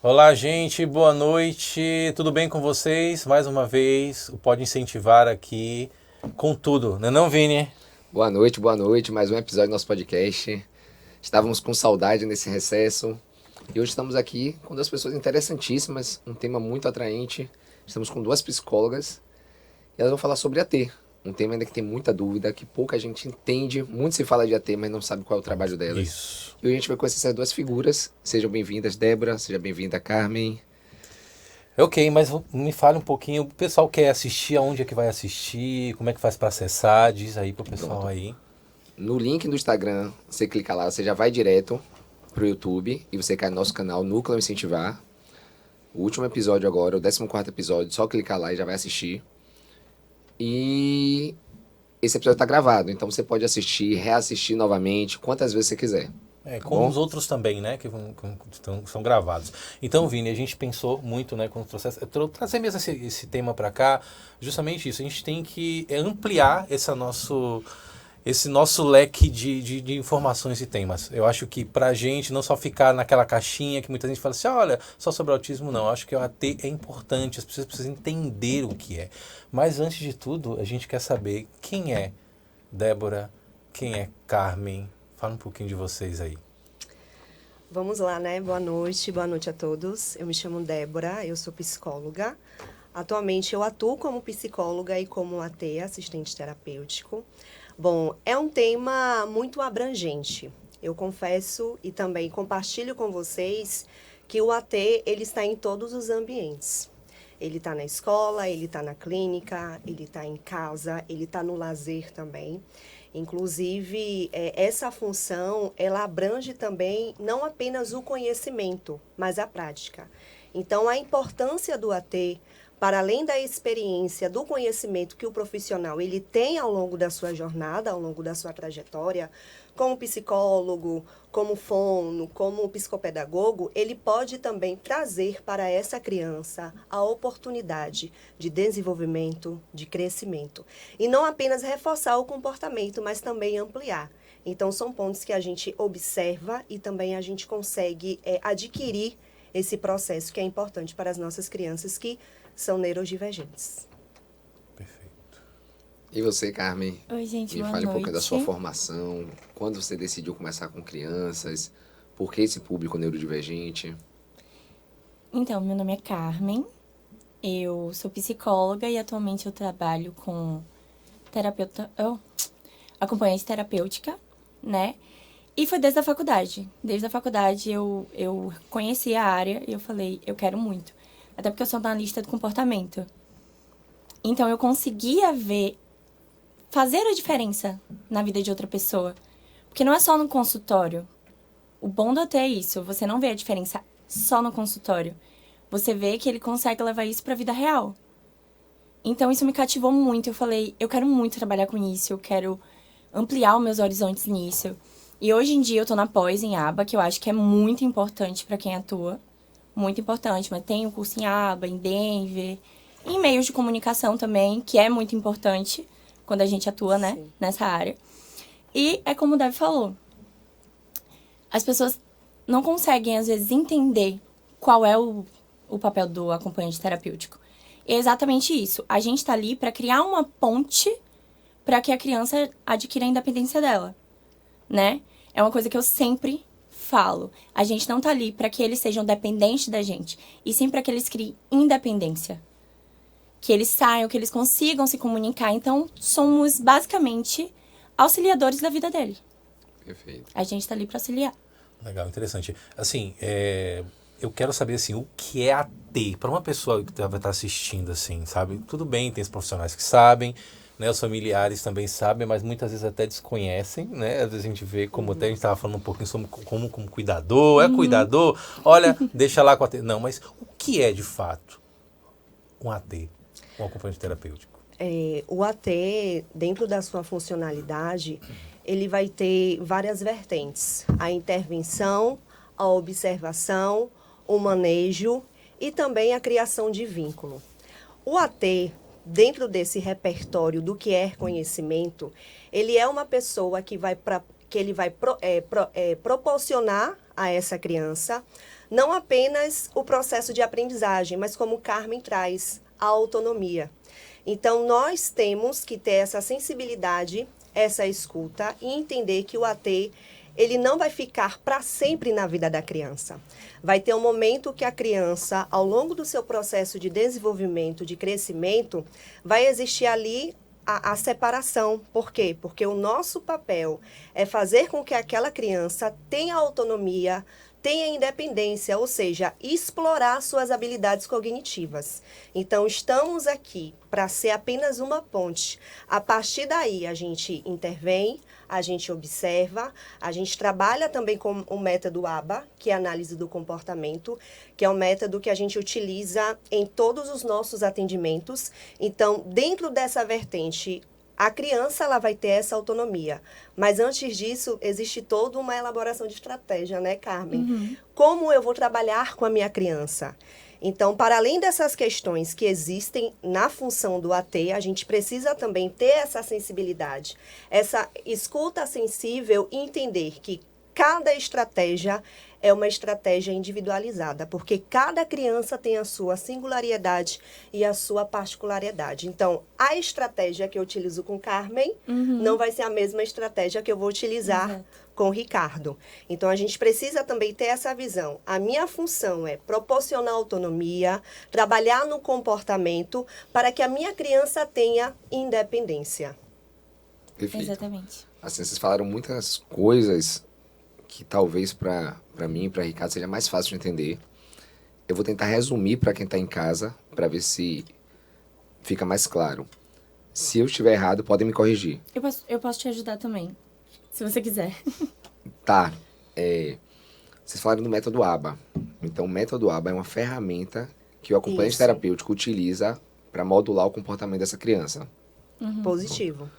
Olá, gente, boa noite. Tudo bem com vocês? Mais uma vez, o Pode Incentivar aqui com tudo, não, Vini? Boa noite. Mais um episódio do nosso podcast. Estávamos com saudade nesse recesso e hoje estamos aqui com duas pessoas interessantíssimas, um tema muito atraente. Estamos com duas psicólogas e elas vão falar sobre AT, um tema ainda que tem muita dúvida, que pouca gente entende. Muito se fala de AT, mas não sabe qual é o trabalho delas. Isso. E hoje a gente vai conhecer essas duas figuras. Sejam bem-vindas, Débora. Seja bem-vinda, Carmen. Ok, mas me fale um pouquinho, o pessoal quer assistir, aonde é que vai assistir, como é que faz para acessar, diz aí pro pessoal Pronto. aí. No link do Instagram, você clica lá, você já vai direto pro YouTube e você cai no nosso canal Núcleo Incentivar. O último episódio agora, o 14º episódio, só clicar lá e já vai assistir. E esse episódio tá gravado, então você pode assistir, reassistir novamente, quantas vezes você quiser, É, tá como bom? os outros também, né, são gravados. Então, Vini, a gente pensou muito, né, quando trazer mesmo esse tema para cá, justamente isso. A gente tem que ampliar esse nosso leque de informações e temas. Eu acho que pra gente não só ficar naquela caixinha que muita gente fala assim, olha, só sobre autismo, não. Eu acho que o AT é importante, as pessoas precisam entender o que é. Mas antes de tudo, a gente quer saber quem é Débora, quem é Carmen. Fala um pouquinho de vocês aí. Vamos lá, né? Boa noite a todos. Eu me chamo Débora, eu sou psicóloga. Atualmente eu atuo como psicóloga e como AT, assistente terapêutico. Bom, é um tema muito abrangente. Eu confesso e também compartilho com vocês que o AT ele está em todos os ambientes. Ele está na escola, ele está na clínica, ele está em casa, ele está no lazer também. Inclusive, essa função, ela abrange também não apenas o conhecimento, mas a prática. Então, a importância do AT, para além da experiência, do conhecimento que o profissional ele tem ao longo da sua jornada, ao longo da sua trajetória, como psicólogo, como fono, como psicopedagogo, ele pode também trazer para essa criança a oportunidade de desenvolvimento, de crescimento. E não apenas reforçar o comportamento, mas também ampliar. Então, são pontos que a gente observa e também a gente consegue adquirir esse processo que é importante para as nossas crianças que são neurodivergentes. Perfeito. E você, Carmen? Oi, gente, Me boa fale um pouco da sua noite. formação, quando você decidiu começar com crianças, por que esse público neurodivergente? Então, meu nome é Carmen, eu sou psicóloga e atualmente eu trabalho com terapeuta, acompanhante terapêutica, né? E foi desde a faculdade. Desde a faculdade eu conheci a área e eu falei, eu quero muito. Até porque eu sou analista do comportamento. Então eu conseguia ver, fazer a diferença na vida de outra pessoa. Porque não é só no consultório. O bom do AT é isso, você não vê a diferença só no consultório. Você vê que ele consegue levar isso para a vida real. Então isso me cativou muito. Eu falei, eu quero muito trabalhar com isso, eu quero ampliar os meus horizontes nisso. E hoje em dia eu tô na pós em aba, que eu acho que é muito importante para quem atua. Muito importante, mas tem o curso em aba, em Denver, em meios de comunicação também, que é muito importante quando a gente atua, né, Sim. nessa área. E é como o Dev falou, as pessoas não conseguem, às vezes, entender qual é o papel do acompanhante terapêutico. E é exatamente isso. A gente está ali para criar uma ponte para que a criança adquira a independência dela, né? É uma coisa que eu sempre falo. A gente não tá ali para que eles sejam dependentes da gente, e sim para que eles criem independência. Que eles saiam, que eles consigam se comunicar. Então, somos basicamente auxiliadores da vida dele. Perfeito. A gente tá ali para auxiliar. Legal, interessante. Assim, eu quero saber assim, o que é AT para uma pessoa que vai estar assistindo, assim, sabe? Tudo bem, tem os profissionais que sabem, né? Os familiares também sabem, mas muitas vezes até desconhecem, né? Às vezes a gente vê, como até a gente estava falando um pouquinho sobre como cuidador, é cuidador, olha, deixa lá com a AT. Não, mas o que é de fato um AT, um acompanhante terapêutico? O AT, dentro da sua funcionalidade, ele vai ter várias vertentes. A intervenção, a observação, o manejo e também a criação de vínculo. O AT, dentro desse repertório do que é conhecimento, ele é uma pessoa que ele vai proporcionar a essa criança não apenas o processo de aprendizagem, mas como Carmen traz, a autonomia. Então, nós temos que ter essa sensibilidade, essa escuta e entender que o AT, ele não vai ficar para sempre na vida da criança. Vai ter um momento que a criança, ao longo do seu processo de desenvolvimento, de crescimento, vai existir ali a separação. Por quê? Porque o nosso papel é fazer com que aquela criança tenha autonomia, tenha independência, ou seja, explorar suas habilidades cognitivas. Então, estamos aqui para ser apenas uma ponte. A partir daí, a gente intervém, a gente observa, a gente trabalha também com o método ABA, que é a análise do comportamento, que é um método que a gente utiliza em todos os nossos atendimentos. Então, dentro dessa vertente, a criança ela vai ter essa autonomia, mas antes disso existe toda uma elaboração de estratégia, né, Carmen? Como eu vou trabalhar com a minha criança? Então, para além dessas questões que existem na função do AT, a gente precisa também ter essa sensibilidade, essa escuta sensível e entender que cada estratégia é uma estratégia individualizada, porque cada criança tem a sua singularidade e a sua particularidade. Então, a estratégia que eu utilizo com Carmen não vai ser a mesma estratégia que eu vou utilizar com Ricardo. Então, a gente precisa também ter essa visão. A minha função é proporcionar autonomia, trabalhar no comportamento para que a minha criança tenha independência. Perfeito. Exatamente. Assim, vocês falaram muitas coisas que talvez para mim e para Ricardo seja mais fácil de entender. Eu vou tentar resumir para quem está em casa, para ver se fica mais claro. Se eu estiver errado, podem me corrigir. Eu posso te ajudar também, se você quiser. Tá. Vocês falaram do método ABA. Então, o método ABA é uma ferramenta que o acompanhante Isso. terapêutico utiliza para modular o comportamento dessa criança. Positivo.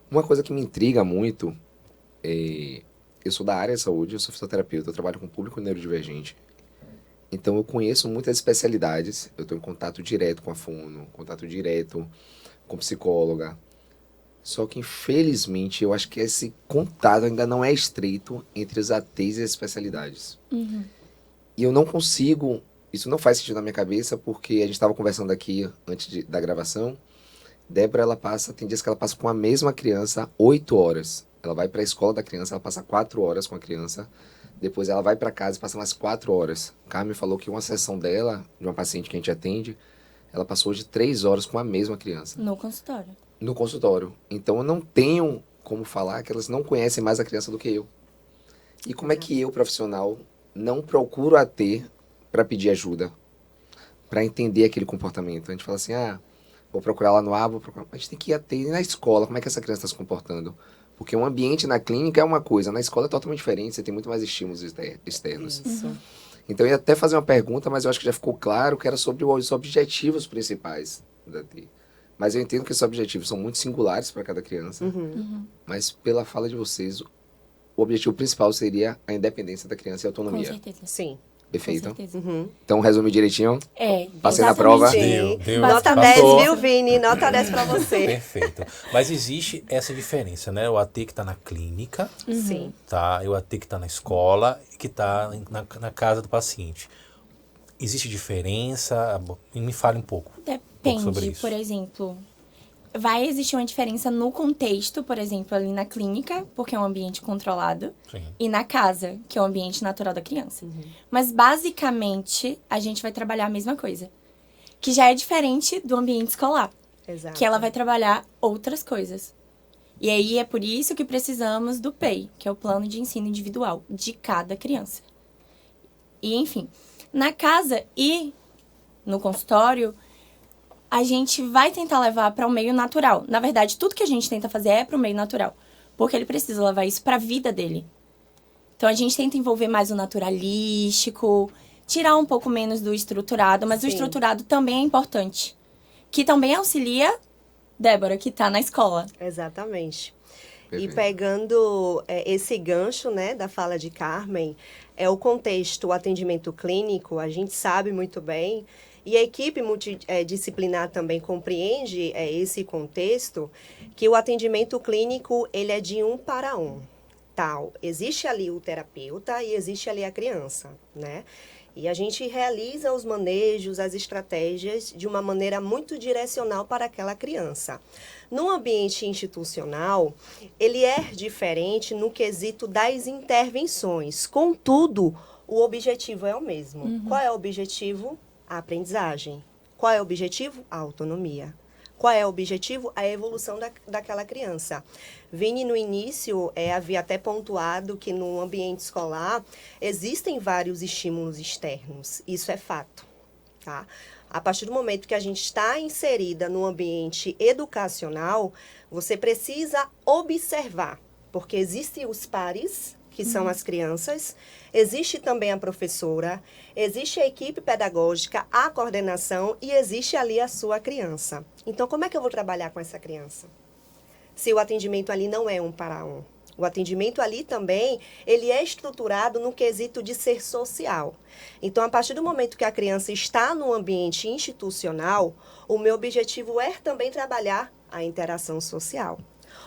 Uma coisa que me intriga muito eu sou da área de saúde, eu sou fisioterapeuta, eu trabalho com público neurodivergente. Então eu conheço muitas especialidades, eu estou em contato direto com a fono, contato direto com psicóloga. Só que infelizmente eu acho que esse contato ainda não é estreito entre os ATs e as especialidades. E eu não consigo, isso não faz sentido na minha cabeça, porque a gente estava conversando aqui antes da gravação. Débora, tem dias que ela passa com a mesma criança 8 horas. Ela vai para a escola da criança, ela passa 4 horas com a criança. Depois ela vai para casa e passa mais 4 horas. Carmen falou que uma sessão dela, de uma paciente que a gente atende, ela passou de 3 horas com a mesma criança. No consultório. No consultório. Então eu não tenho como falar que elas não conhecem mais a criança do que eu. E como é que eu, profissional, não procuro AT para pedir ajuda? Para entender aquele comportamento. A gente fala assim, vou procurar lá no ABA, a gente tem que ir AT na escola, como é que essa criança está se comportando? Porque um ambiente na clínica é uma coisa, na escola é totalmente diferente, você tem muito mais estímulos externos. Isso. Então eu ia até fazer uma pergunta, mas eu acho que já ficou claro que era sobre os objetivos principais da AT. Mas eu entendo que esses objetivos são muito singulares para cada criança. Mas pela fala de vocês, o objetivo principal seria a independência da criança e a Com autonomia. certeza. Sim. Perfeito? Com certeza. Então resume direitinho. Passei na exatamente. prova. Deu. Nota Passou. 10, viu, Vini? Nota 10 para você. Perfeito. Mas existe essa diferença, né? O AT que está na clínica, Sim. tá? E o AT que está na escola e que está na casa do paciente. Existe diferença? Me fale um pouco. Depende, sobre isso. por exemplo, vai existir uma diferença no contexto, por exemplo, ali na clínica, porque é um ambiente controlado, Sim. e na casa, que é o ambiente natural da criança. Mas, basicamente, a gente vai trabalhar a mesma coisa, que já é diferente do ambiente escolar, Exato. que ela vai trabalhar outras coisas. E aí é por isso que precisamos do PEI, que é o Plano de Ensino Individual de cada criança. E, enfim, na casa e no consultório, a gente vai tentar levar para o meio natural. Na verdade, tudo que a gente tenta fazer é para o meio natural, porque ele precisa levar isso para a vida dele. Então, a gente tenta envolver mais o naturalístico, tirar um pouco menos do estruturado, mas Sim. o estruturado também é importante, que também auxilia Débora, que está na escola. Exatamente. E Perfeito. pegando esse gancho, né, da fala de Carmen, o contexto, o atendimento clínico, a gente sabe muito bem, e a equipe multidisciplinar também compreende esse contexto, que o atendimento clínico, ele é de 1 para 1. Tal. Existe ali o terapeuta e existe ali a criança, né? E a gente realiza os manejos, as estratégias de uma maneira muito direcional para aquela criança. No ambiente institucional, ele é diferente no quesito das intervenções. Contudo, o objetivo é o mesmo. Qual é o objetivo? A aprendizagem. Qual é o objetivo? A autonomia. Qual é o objetivo? A evolução daquela criança. Vini, no início, havia até pontuado que no ambiente escolar existem vários estímulos externos. Isso é fato, tá? A partir do momento que a gente está inserida no ambiente educacional, você precisa observar, porque existem os pares, que são as crianças, existe também a professora, existe a equipe pedagógica, a coordenação e existe ali a sua criança. Então, como é que eu vou trabalhar com essa criança? Se o atendimento ali não é 1 para 1. O atendimento ali também, ele é estruturado no quesito de ser social. Então, a partir do momento que a criança está no ambiente institucional, o meu objetivo é também trabalhar a interação social.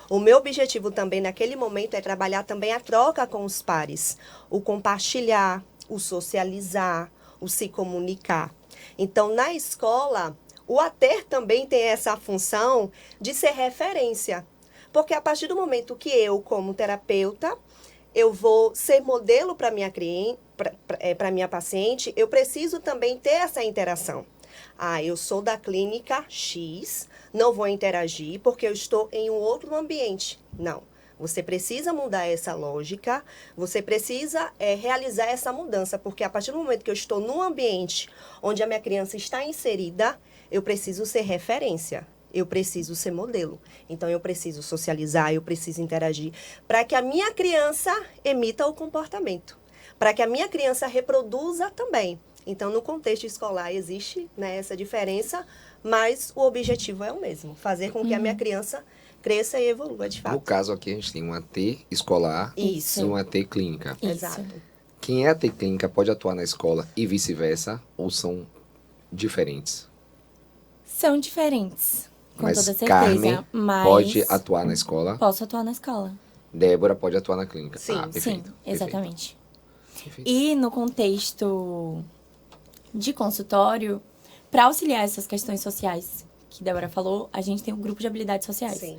O meu objetivo também naquele momento é trabalhar também a troca com os pares, o compartilhar, o socializar, o se comunicar. Então, na escola, o ATER também tem essa função de ser referência. Porque a partir do momento que eu, como terapeuta, eu vou ser modelo para minha para minha paciente, eu preciso também ter essa interação. Ah, eu sou da clínica X, não vou interagir porque eu estou em um outro ambiente. Não. Você precisa mudar essa lógica, você precisa realizar essa mudança, porque a partir do momento que eu estou num ambiente onde a minha criança está inserida, eu preciso ser referência. Eu preciso ser modelo. Então, eu preciso socializar, eu preciso interagir, para que a minha criança emita o comportamento, para que a minha criança reproduza também. Então, no contexto escolar existe, né, essa diferença, mas o objetivo é o mesmo, fazer com que a minha criança cresça e evolua, de fato. No caso aqui, a gente tem um AT escolar Isso. e um AT clínica. Isso. Exato. Quem é AT clínica pode atuar na escola e vice-versa, ou são diferentes? São diferentes, com Mas toda certeza. Carmen mas pode atuar na escola, posso atuar na escola. Débora pode atuar na clínica. Sim, ah, perfeito. Sim, exatamente. Perfeito. E no contexto de consultório, para auxiliar essas questões sociais que Débora falou, a gente tem um grupo de habilidades sociais. Sim.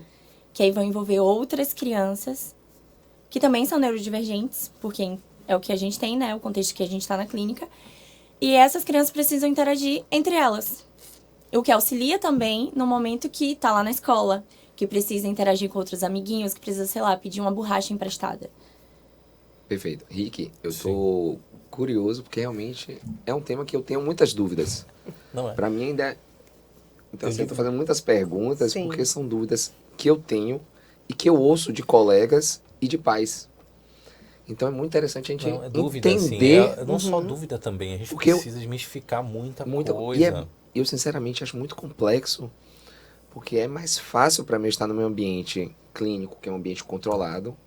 Que aí vão envolver outras crianças que também são neurodivergentes, porque é o que a gente tem, né? O contexto que a gente está na clínica. E essas crianças precisam interagir entre elas. O que auxilia também no momento que está lá na escola, que precisa interagir com outros amiguinhos, que precisa, sei lá, pedir uma borracha emprestada. Perfeito. Rick, eu tô curioso porque realmente é um tema que eu tenho muitas dúvidas. Não é? Para mim ainda é... Então, assim, eu tô fazendo muitas perguntas Sim. porque são dúvidas que eu tenho e que eu ouço de colegas e de pais. Então, é muito interessante a gente Não, é dúvida, assim. entender... Não só dúvida também. A gente Porque precisa desmistificar muita muita coisa. E eu, sinceramente, acho muito complexo, porque é mais fácil para mim estar no meu ambiente clínico, que é um ambiente controlado,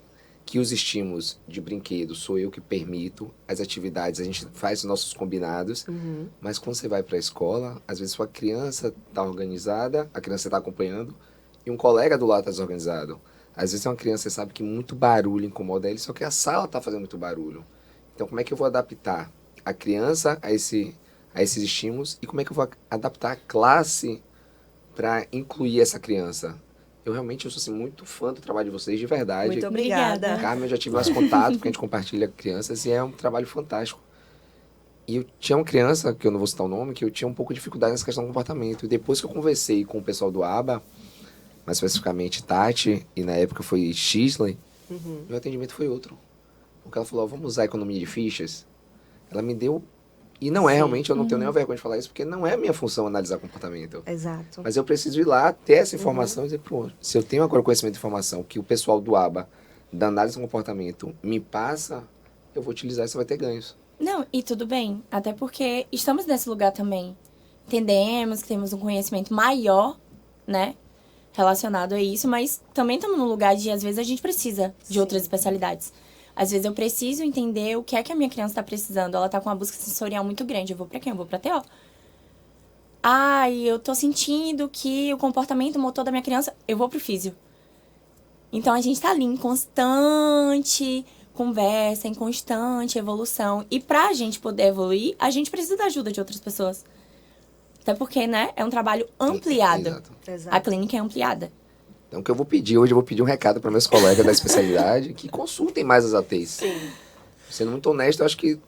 que os estímulos de brinquedo sou eu que permito, as atividades a gente faz os nossos combinados, mas quando você vai para a escola, às vezes sua criança está organizada, a criança está acompanhando, e um colega do lado está desorganizado. Às vezes é uma criança, você sabe que muito barulho incomoda ele, só que a sala está fazendo muito barulho. Então, como é que eu vou adaptar a criança a esses estímulos e como é que eu vou adaptar a classe para incluir essa criança? Eu realmente sou assim, muito fã do trabalho de vocês, de verdade. Muito obrigada. Carmen, eu já tive mais contato, porque a gente compartilha crianças e é um trabalho fantástico. E eu tinha uma criança, que eu não vou citar o nome, que eu tinha um pouco de dificuldade nessa questão do comportamento. E depois que eu conversei com o pessoal do ABA, mais especificamente Tati, e na época foi Shisley, meu atendimento foi outro. Porque ela falou, vamos usar a economia de fichas. Ela me deu... E não é realmente, eu não tenho nenhuma vergonha de falar isso, porque não é a minha função analisar comportamento. Exato. Mas eu preciso ir lá, ter essa informação e dizer, pô, se eu tenho agora conhecimento de informação que o pessoal do ABA, da análise do comportamento, me passa, eu vou utilizar e você vai ter ganhos. Não, e tudo bem. Até porque estamos nesse lugar também. Entendemos que temos um conhecimento maior, né? Relacionado a isso, mas também estamos num lugar de, às vezes, a gente precisa de outras especialidades. Às vezes eu preciso entender o que é que a minha criança está precisando. Ela está com uma busca sensorial muito grande. Eu vou para quem? Eu vou para TO. Eu tô sentindo que o comportamento motor da minha criança... Eu vou pro físio. Então, a gente tá ali em constante conversa, em constante evolução. E pra gente poder evoluir, a gente precisa da ajuda de outras pessoas. Até porque, né, é um trabalho ampliado. Exato. Exato. A clínica é ampliada. Então, o que eu vou pedir hoje, eu vou pedir um recado para meus colegas da especialidade que consultem mais as ATs. Sim. Sendo muito honesto, eu acho que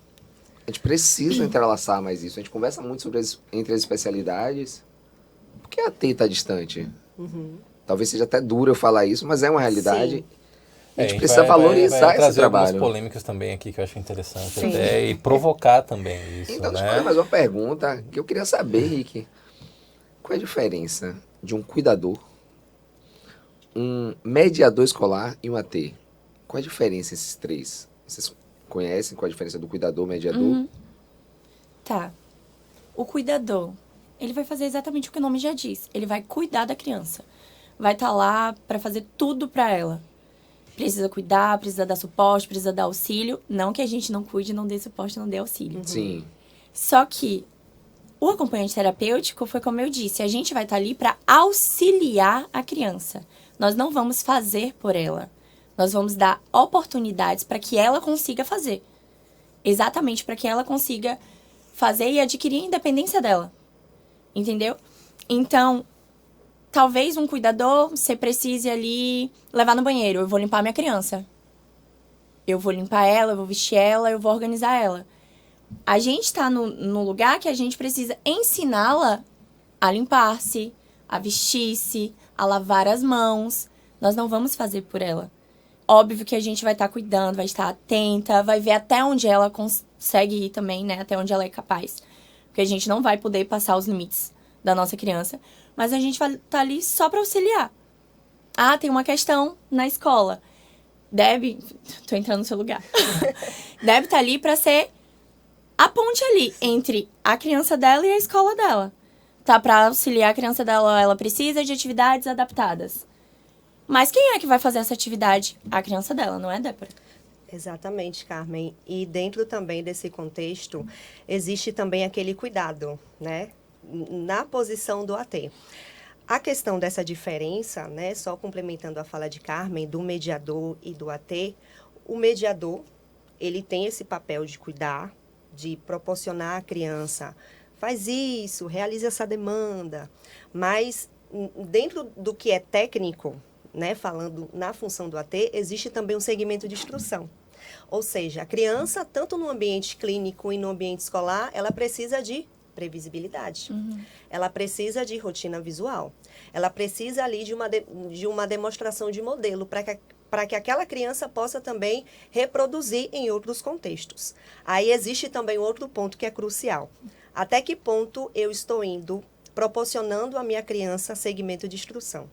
a gente precisa entrelaçar mais isso. A gente conversa muito sobre entre as especialidades. Por que a AT está distante? Talvez seja até duro eu falar isso, mas é uma realidade. Sim. A gente precisa valorizar vai esse trazer algumas trabalho. polêmicas também aqui que eu acho interessante Sim. até, e provocar também isso, Então, deixa eu né? fazer mais uma pergunta que eu queria saber, Rick. Qual é a diferença de um cuidador, um mediador escolar e um AT? Qual é a diferença esses três? Vocês conhecem qual é a diferença do cuidador, mediador? Tá. O cuidador, ele vai fazer exatamente o que o nome já diz. Ele vai cuidar da criança. Vai estar lá para fazer tudo para ela. Precisa cuidar, precisa dar suporte, precisa dar auxílio. Não que a gente não cuide, não dê suporte, não dê auxílio. Sim. Só que o acompanhante terapêutico foi como eu disse, a gente vai estar ali para auxiliar a criança. Nós não vamos fazer por ela. Nós vamos dar oportunidades para que ela consiga fazer. Exatamente para que ela consiga fazer e adquirir a independência dela. Entendeu? Então, talvez um cuidador, você precise ali levar no banheiro. Eu vou limpar minha criança. Eu vou limpar ela, eu vou vestir ela, eu vou organizar ela. A gente está no lugar que a gente precisa ensiná-la a limpar-se, a vestir-se, a lavar as mãos. Nós não vamos fazer por ela. Óbvio que a gente vai estar cuidando, vai estar atenta, vai ver até onde ela consegue ir também, né? Até onde ela é capaz. Porque a gente não vai poder passar os limites da nossa criança. Mas a gente vai estar ali só para auxiliar. Ah, tem uma questão na escola. Deb, tô entrando no seu lugar. Deb tá ali para ser a ponte ali entre a criança dela e a escola dela. Tá, para auxiliar a criança dela, ela precisa de atividades adaptadas. Mas quem é que vai fazer essa atividade? A criança dela, não é, Débora? Exatamente, Carmen. E dentro também desse contexto, existe também aquele cuidado, né? Na posição do AT. A questão dessa diferença, né? Só complementando a fala de Carmen, do mediador e do AT, o mediador, ele tem esse papel de cuidar, de proporcionar à criança, faz isso, realiza essa demanda, mas dentro do que é técnico, né, falando na função do AT, existe também um segmento de instrução. Ou seja, a criança, tanto no ambiente clínico e no ambiente escolar, ela precisa de previsibilidade. Ela precisa de rotina visual. Ela precisa ali de uma demonstração de modelo para que aquela criança possa também reproduzir em outros contextos. Aí existe também outro ponto que é crucial. Até que ponto eu estou indo proporcionando à minha criança segmento de instrução?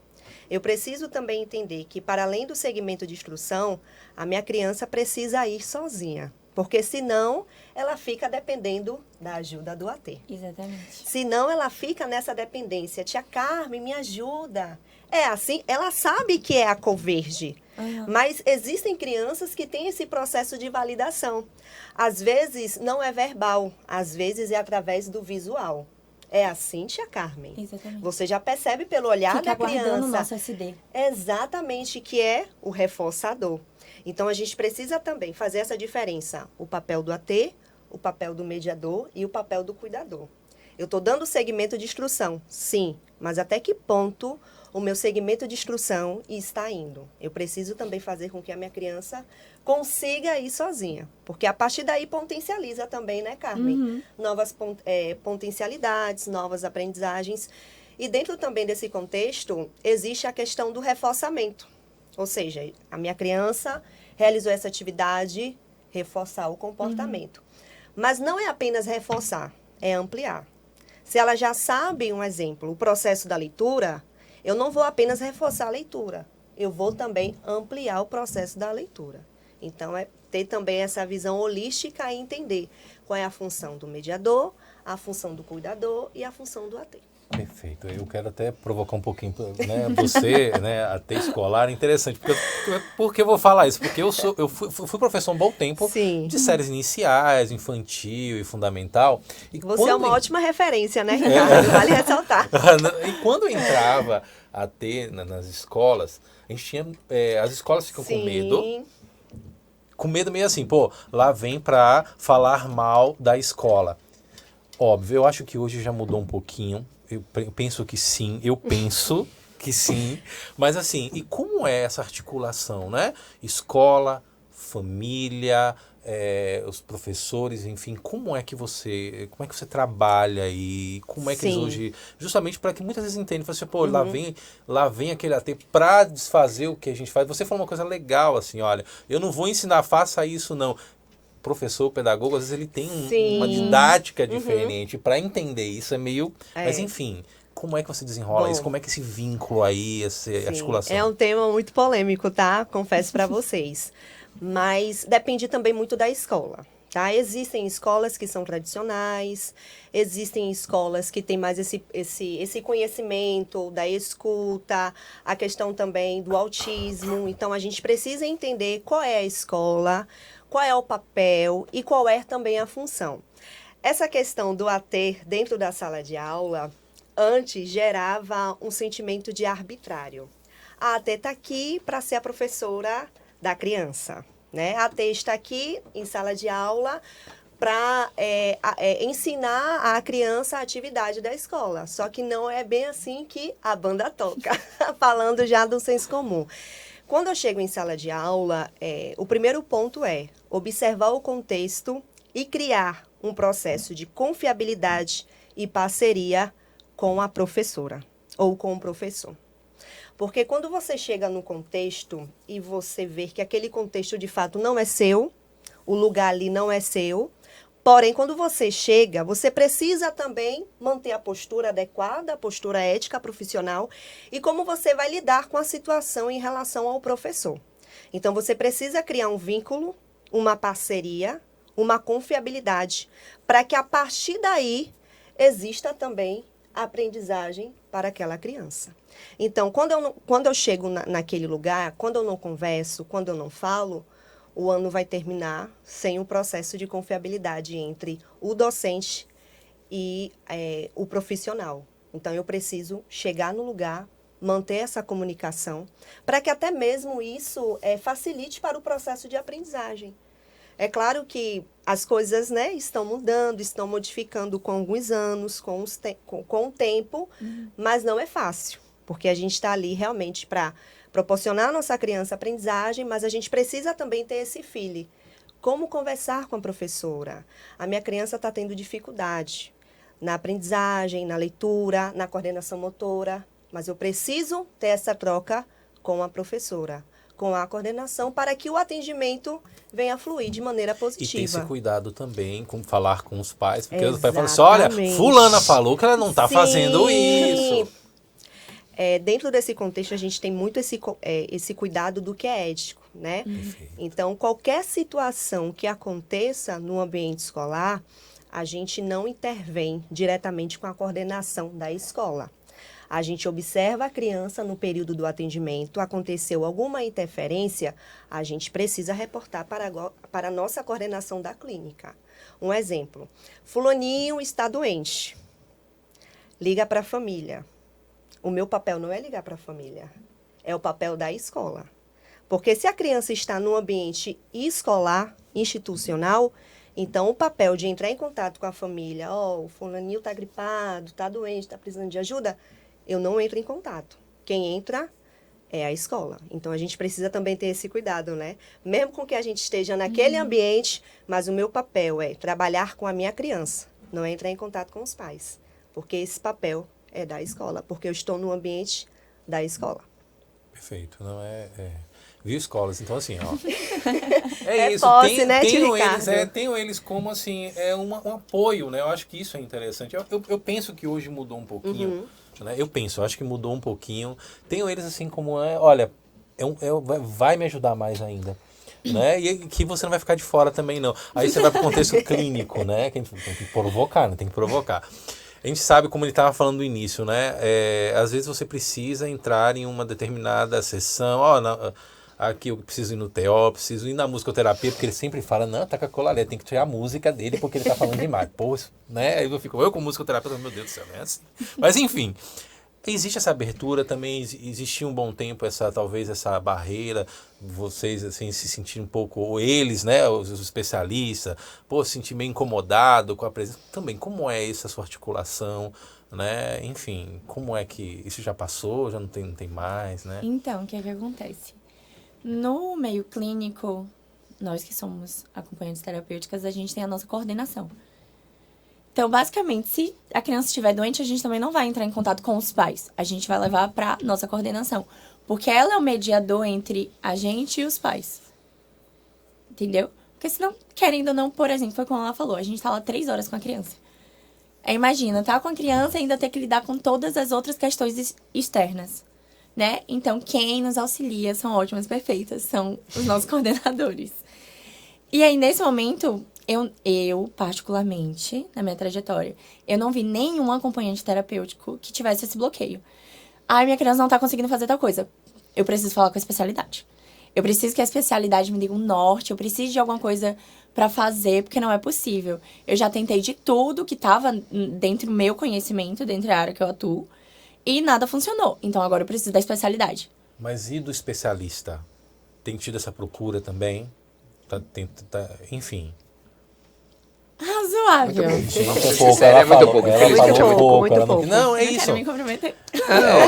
Eu preciso também entender que, para além do segmento de instrução, a minha criança precisa ir sozinha. Porque, senão, ela fica dependendo da ajuda do AT. Exatamente. Senão, ela fica nessa dependência. Tia Carmen, me ajuda. É assim, ela sabe que é a cor verde. Mas existem crianças que têm esse processo de validação. Às vezes, não é verbal. Às vezes, é através do visual. É assim, tia Carmen? Exatamente. Você já percebe pelo olhar Fica da criança. aguardando o nosso SD. Exatamente, que é o reforçador. Então, a gente precisa também fazer essa diferença. O papel do AT, o papel do mediador e o papel do cuidador. Eu estou dando segmento de instrução, sim, mas até que ponto o meu segmento de instrução está indo? Eu preciso também fazer com que a minha criança consiga ir sozinha, porque a partir daí potencializa também, né, Carmen? Novas potencialidades, novas aprendizagens. E dentro também desse contexto, existe a questão do reforçamento. Ou seja, a minha criança realizou essa atividade, reforçar o comportamento. Mas não é apenas reforçar, é ampliar. Se ela já sabe, um exemplo, o processo da leitura, eu não vou apenas reforçar a leitura, eu vou também ampliar o processo da leitura. Então, é ter também essa visão holística e entender qual é a função do mediador, a função do cuidador e a função do AT. Perfeito. Eu quero até provocar um pouquinho, né, você, né, AT escolar, interessante. Porque eu vou falar isso? Porque eu fui professor um bom tempo. Sim. De séries iniciais, infantil e fundamental. E Você é uma ótima referência, né, Ricardo? Vale ressaltar. E quando eu entrava AT nas escolas, a gente tinha, as escolas ficam com medo. com medo meio assim, pô, lá vem pra falar mal da escola. Óbvio, eu acho que hoje já mudou um pouquinho. Eu penso que sim, mas assim, e como é essa articulação, né? Escola, família, os professores, enfim, como é que você trabalha aí? Como é que eles Sim. hoje, justamente para que muitas vezes entendem, assim, pô, lá vem aquele AT para desfazer o que a gente faz. Você falou uma coisa legal, assim, olha, eu não vou ensinar, faça isso, não. Professor, pedagogo, às vezes ele tem uma Sim. didática diferente. Para entender isso é meio... É. Mas enfim, como é que você desenrola isso? Como é que esse vínculo aí, essa articulação? É um tema muito polêmico, tá? Confesso para vocês. Mas depende também muito da escola, tá? Existem escolas que são tradicionais, existem escolas que têm mais esse conhecimento da escuta, a questão também do autismo. Então, a gente precisa entender qual é a escola, qual é o papel e qual é também a função. Essa questão do AT dentro da sala de aula, antes gerava um sentimento de arbitrário. A AT está aqui para ser a professora da criança, né? A AT está aqui em sala de aula para ensinar a criança a atividade da escola. Só que não é bem assim que a banda toca, falando já do senso comum. Quando eu chego em sala de aula, o primeiro ponto é observar o contexto e criar um processo de confiabilidade e parceria com a professora ou com o professor. Porque quando você chega no contexto e você vê que aquele contexto de fato não é seu, o lugar ali não é seu, porém, quando você chega, você precisa também manter a postura adequada, a postura ética, profissional, e como você vai lidar com a situação em relação ao professor. Então, você precisa criar um vínculo, uma parceria, uma confiabilidade, para que a partir daí exista também a aprendizagem para aquela criança. Então, quando eu chego naquele lugar, quando eu não converso, quando eu não falo, o ano vai terminar sem o processo de confiabilidade entre o docente e o profissional. Então, eu preciso chegar no lugar, manter essa comunicação, para que até mesmo isso facilite para o processo de aprendizagem. É claro que as coisas, né, estão mudando, estão modificando com alguns anos, com o tempo, mas não é fácil, porque a gente está ali realmente para proporcionar à nossa criança aprendizagem, mas a gente precisa também ter esse feeling. Como conversar com a professora? A minha criança está tendo dificuldade na aprendizagem, na leitura, na coordenação motora, mas eu preciso ter essa troca com a professora, com a coordenação, para que o atendimento venha fluir de maneira positiva. E ter esse cuidado também com falar com os pais, porque os pais Exatamente. falam assim, olha, fulana falou que ela não está Sim. fazendo isso. Dentro desse contexto, a gente tem muito esse cuidado do que é ético, né? Perfeito. Então, qualquer situação que aconteça no ambiente escolar, a gente não intervém diretamente com a coordenação da escola. A gente observa a criança no período do atendimento, aconteceu alguma interferência, a gente precisa reportar para a nossa coordenação da clínica. Um exemplo, fulaninho está doente, liga para a família. O meu papel não é ligar para a família, é o papel da escola. Porque se a criança está no ambiente escolar, institucional, então o papel de entrar em contato com a família, o fulaninho está gripado, está doente, está precisando de ajuda, eu não entro em contato. Quem entra é a escola. Então, a gente precisa também ter esse cuidado, né? Mesmo com que a gente esteja naquele ambiente, mas o meu papel é trabalhar com a minha criança, não é entrar em contato com os pais. Porque esse papel é da escola, porque eu estou no ambiente da escola. Perfeito. Não Viu, escolas? Então, assim, ó. Isso. Posse, né, tenho eles como, assim, um apoio, né? Eu acho que isso é interessante. Eu penso que hoje mudou um pouquinho. Né? Eu acho que mudou um pouquinho. Tenho eles, assim, como olha, vai me ajudar mais ainda. Né? E que você não vai ficar de fora também, não. Aí você vai para o contexto clínico, né? Que a gente tem que provocar, né? Tem que provocar. A gente sabe, como ele estava falando no início, né? Às vezes você precisa entrar em uma determinada sessão. Aqui eu preciso ir no TO, preciso ir na musicoterapia, porque ele sempre fala, não, tá com a colalé, tem que tirar a música dele porque ele tá falando demais. Pô, né? Aí eu como musicoterapeuta, meu Deus do céu, não é assim. Mas enfim, existe essa abertura também, existia um bom tempo talvez essa barreira, vocês assim se sentirem um pouco, ou eles, né, os especialistas, se sentir meio incomodado com a presença. Também, como é essa sua articulação, né? Enfim, como é que isso já passou, já não tem mais, né? Então, o que é que acontece? No meio clínico, nós que somos acompanhantes terapêuticas, a gente tem a nossa coordenação. Então, basicamente, se a criança estiver doente, a gente também não vai entrar em contato com os pais. A gente vai levar para nossa coordenação. Porque ela é o mediador entre a gente e os pais. Entendeu? Porque senão, querendo ou não, por exemplo, foi como ela falou, a gente tá lá 3 horas com a criança. Imagina, tá com a criança e ainda ter que lidar com todas as outras questões externas, né? Então, quem nos auxilia são ótimas, perfeitas, são os nossos coordenadores. E aí, nesse momento, eu, particularmente, na minha trajetória, eu não vi nenhum acompanhante terapêutico que tivesse esse bloqueio. Minha criança não tá conseguindo fazer tal coisa. Eu preciso falar com a especialidade. Eu preciso que a especialidade me diga um norte, eu preciso de alguma coisa pra fazer, porque não é possível. Eu já tentei de tudo que tava dentro do meu conhecimento, dentro da área que eu atuo, e nada funcionou. Então, agora eu preciso da especialidade. Mas e do especialista? Tem tido essa procura também? Enfim. Razoável. Muito pouco. Ela falou muito pouco. Não, é Eu isso. quero me comprometer.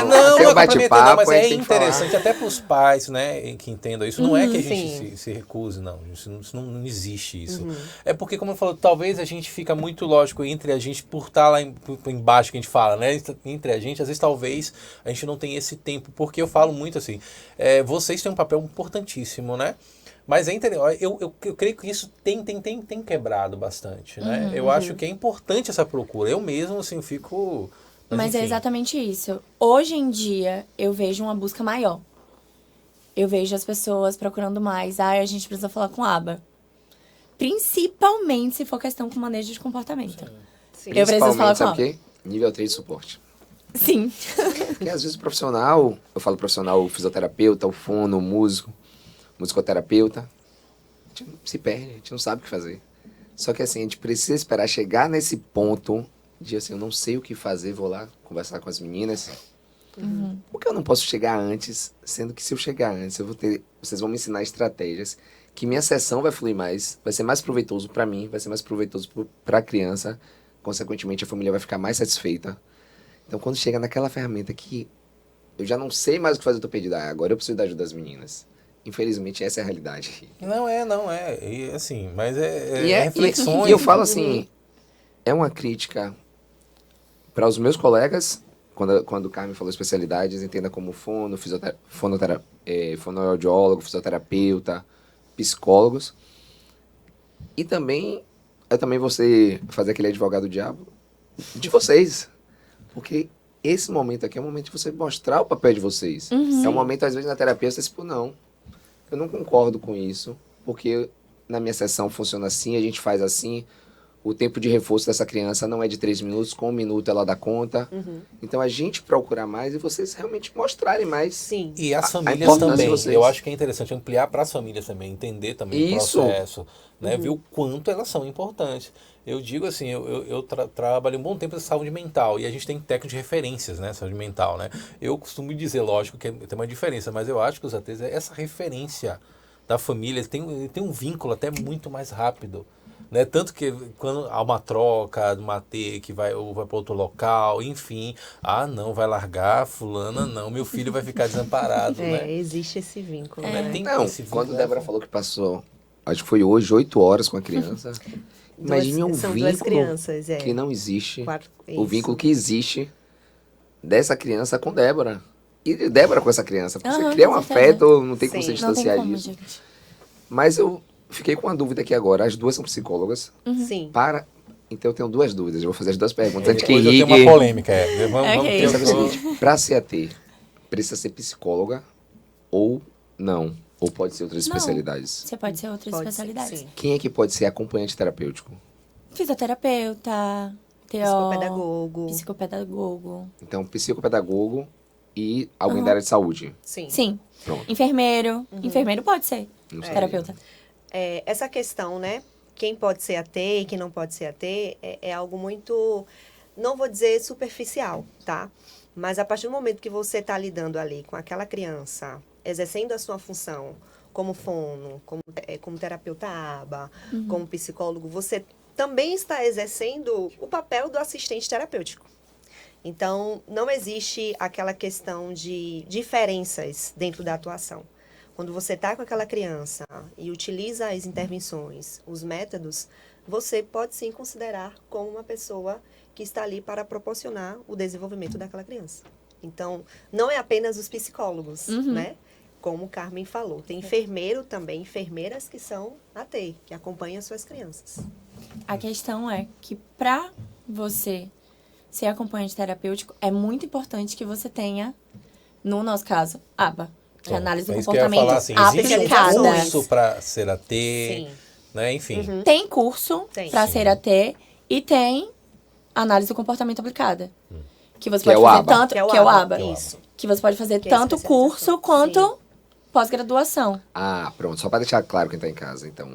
Não é bate-papo, mas é tem que interessante falar. até para os pais, né, que entendam isso. Não é que a gente sim. se recuse, não. Isso não existe isso. É porque, como eu falo, talvez a gente fica muito lógico entre a gente, por estar lá embaixo que a gente fala, né, entre a gente, às vezes talvez a gente não tenha esse tempo, porque eu falo muito assim, vocês têm um papel importantíssimo, né? Mas eu creio que isso tem quebrado bastante, né? Eu acho que é importante essa procura. Eu mesmo, assim, fico... Mas é enfim. exatamente isso. Hoje em dia, eu vejo uma busca maior. Eu vejo as pessoas procurando mais. A gente precisa falar com a aba. Principalmente se for questão com manejo de comportamento. Sim. Eu preciso falar com sabe a o quê? Nível 3 de suporte. Sim. Porque às vezes o profissional, eu falo profissional, o fisioterapeuta, o fono, o músico, musicoterapeuta, a gente se perde, a gente não sabe o que fazer. Só que assim, a gente precisa esperar chegar nesse ponto de assim, eu não sei o que fazer, vou lá conversar com as meninas. Por que eu não posso chegar antes, sendo que se eu chegar antes, vocês vão me ensinar estratégias que minha sessão vai fluir mais, vai ser mais proveitoso para mim, vai ser mais proveitoso para a criança, consequentemente a família vai ficar mais satisfeita. Então quando chega naquela ferramenta que eu já não sei mais o que fazer, eu tô perdido, agora eu preciso da ajuda das meninas. Infelizmente, essa é a realidade. Não é. E, assim, mas E reflexões. eu falo assim, é uma crítica para os meus colegas, quando o Carmen falou especialidades, entenda como fono, fonoaudiólogo, fisioterapeuta, psicólogos. E também, eu também vou fazer aquele advogado diabo de vocês. Porque esse momento aqui é o momento de você mostrar o papel de vocês. É um momento, às vezes, na terapia, você diz, não, eu não concordo com isso, porque na minha sessão funciona assim, a gente faz assim, o tempo de reforço dessa criança não é de 3 minutos, com 1 minuto ela dá conta. Então, a gente procurar mais e vocês realmente mostrarem mais. Sim. E as A famílias importância também. de vocês. Eu acho que é interessante ampliar para as famílias também, entender também Isso. o processo, né? Ver o quanto elas são importantes. Eu digo assim, eu trabalhei um bom tempo em saúde mental e a gente tem técnico de referências, né? Saúde mental, né? Eu costumo dizer, lógico, que tem uma diferença, mas eu acho que os ATs, essa referência da família, ele tem um vínculo até muito mais rápido. Né? Tanto que quando há uma troca de uma AT que vai para outro local, enfim, não, vai largar fulana, não, meu filho vai ficar desamparado, né? Existe esse vínculo, Né? né? Tem Não, esse vínculo, quando a Débora falou que passou, acho que foi hoje, 8 horas com a criança. Imagine um São duas vínculo crianças, que não existe. O Isso. vínculo que existe dessa criança com Débora. E de Débora com essa criança. Porque você Aham, cria um com certeza. afeto, não tem como Sim. você Não tem distanciar como, disso. gente. Mas eu fiquei com uma dúvida aqui agora. As duas são psicólogas. Sim. Então eu tenho 2 dúvidas. Eu vou fazer as 2 perguntas. Antes que Depois eu tenho Henrique... uma polêmica. Vamos Ok. ter Quero saber o seguinte. Pra ser AT, precisa ser psicóloga ou não? Ou pode ser outras Não. especialidades? Você pode ser outras Pode ser, especialidades. sim. Quem é que pode ser acompanhante terapêutico? Fisioterapeuta, TO, Psicopedagogo. psicopedagogo. Então, psicopedagogo e alguém Aham. da área de saúde. Sim. Sim. Pronto. Enfermeiro. Enfermeiro pode ser Não sei. terapeuta. Essa questão, né? Quem pode ser AT e quem não pode ser AT é algo muito não vou dizer superficial, tá? Mas a partir do momento que você está lidando ali com aquela criança, exercendo a sua função como fono, como terapeuta ABA, como psicólogo, você também está exercendo o papel do assistente terapêutico. Então, não existe aquela questão de diferenças dentro da atuação. Quando você está com aquela criança e utiliza as intervenções, os métodos, você pode sim considerar como uma pessoa que está ali para proporcionar o desenvolvimento daquela criança. Então, não é apenas os psicólogos, né? Como o Carmen falou. Tem enfermeiro também, enfermeiras que são AT, que acompanham as suas crianças. A questão é que para você ser acompanhante terapêutico, é muito importante que você tenha, no nosso caso, ABA, que é análise do isso que eu ia comportamento falar, assim, existe aplicada. um curso para ser AT, Sim. né? Enfim. Tem curso Tem. para Sim. ser AT e tem análise do comportamento aplicada. Que você Que é pode o fazer ABA. tanto, que é o ABA. Isso. Que você pode fazer Que é tanto especialização. curso quanto Sim. pós-graduação. Ah, pronto. Só para deixar claro quem tá em casa, então.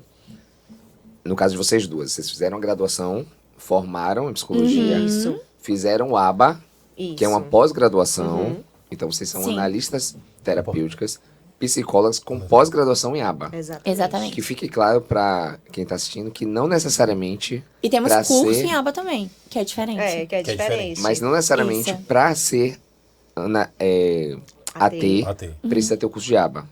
No caso de vocês duas, vocês fizeram a graduação, formaram em psicologia, Isso. fizeram o ABA, Isso. que é uma pós-graduação. Então vocês são Sim. analistas terapêuticas, psicólogas com pós-graduação em ABA. Exatamente. Que fique claro para quem tá assistindo que não necessariamente E temos pra curso ser- em ABA também, que é diferente. É, que é Que é diferente. diferente. mas não necessariamente Isso. para ser AT, AT. precisa ter o curso de ABA.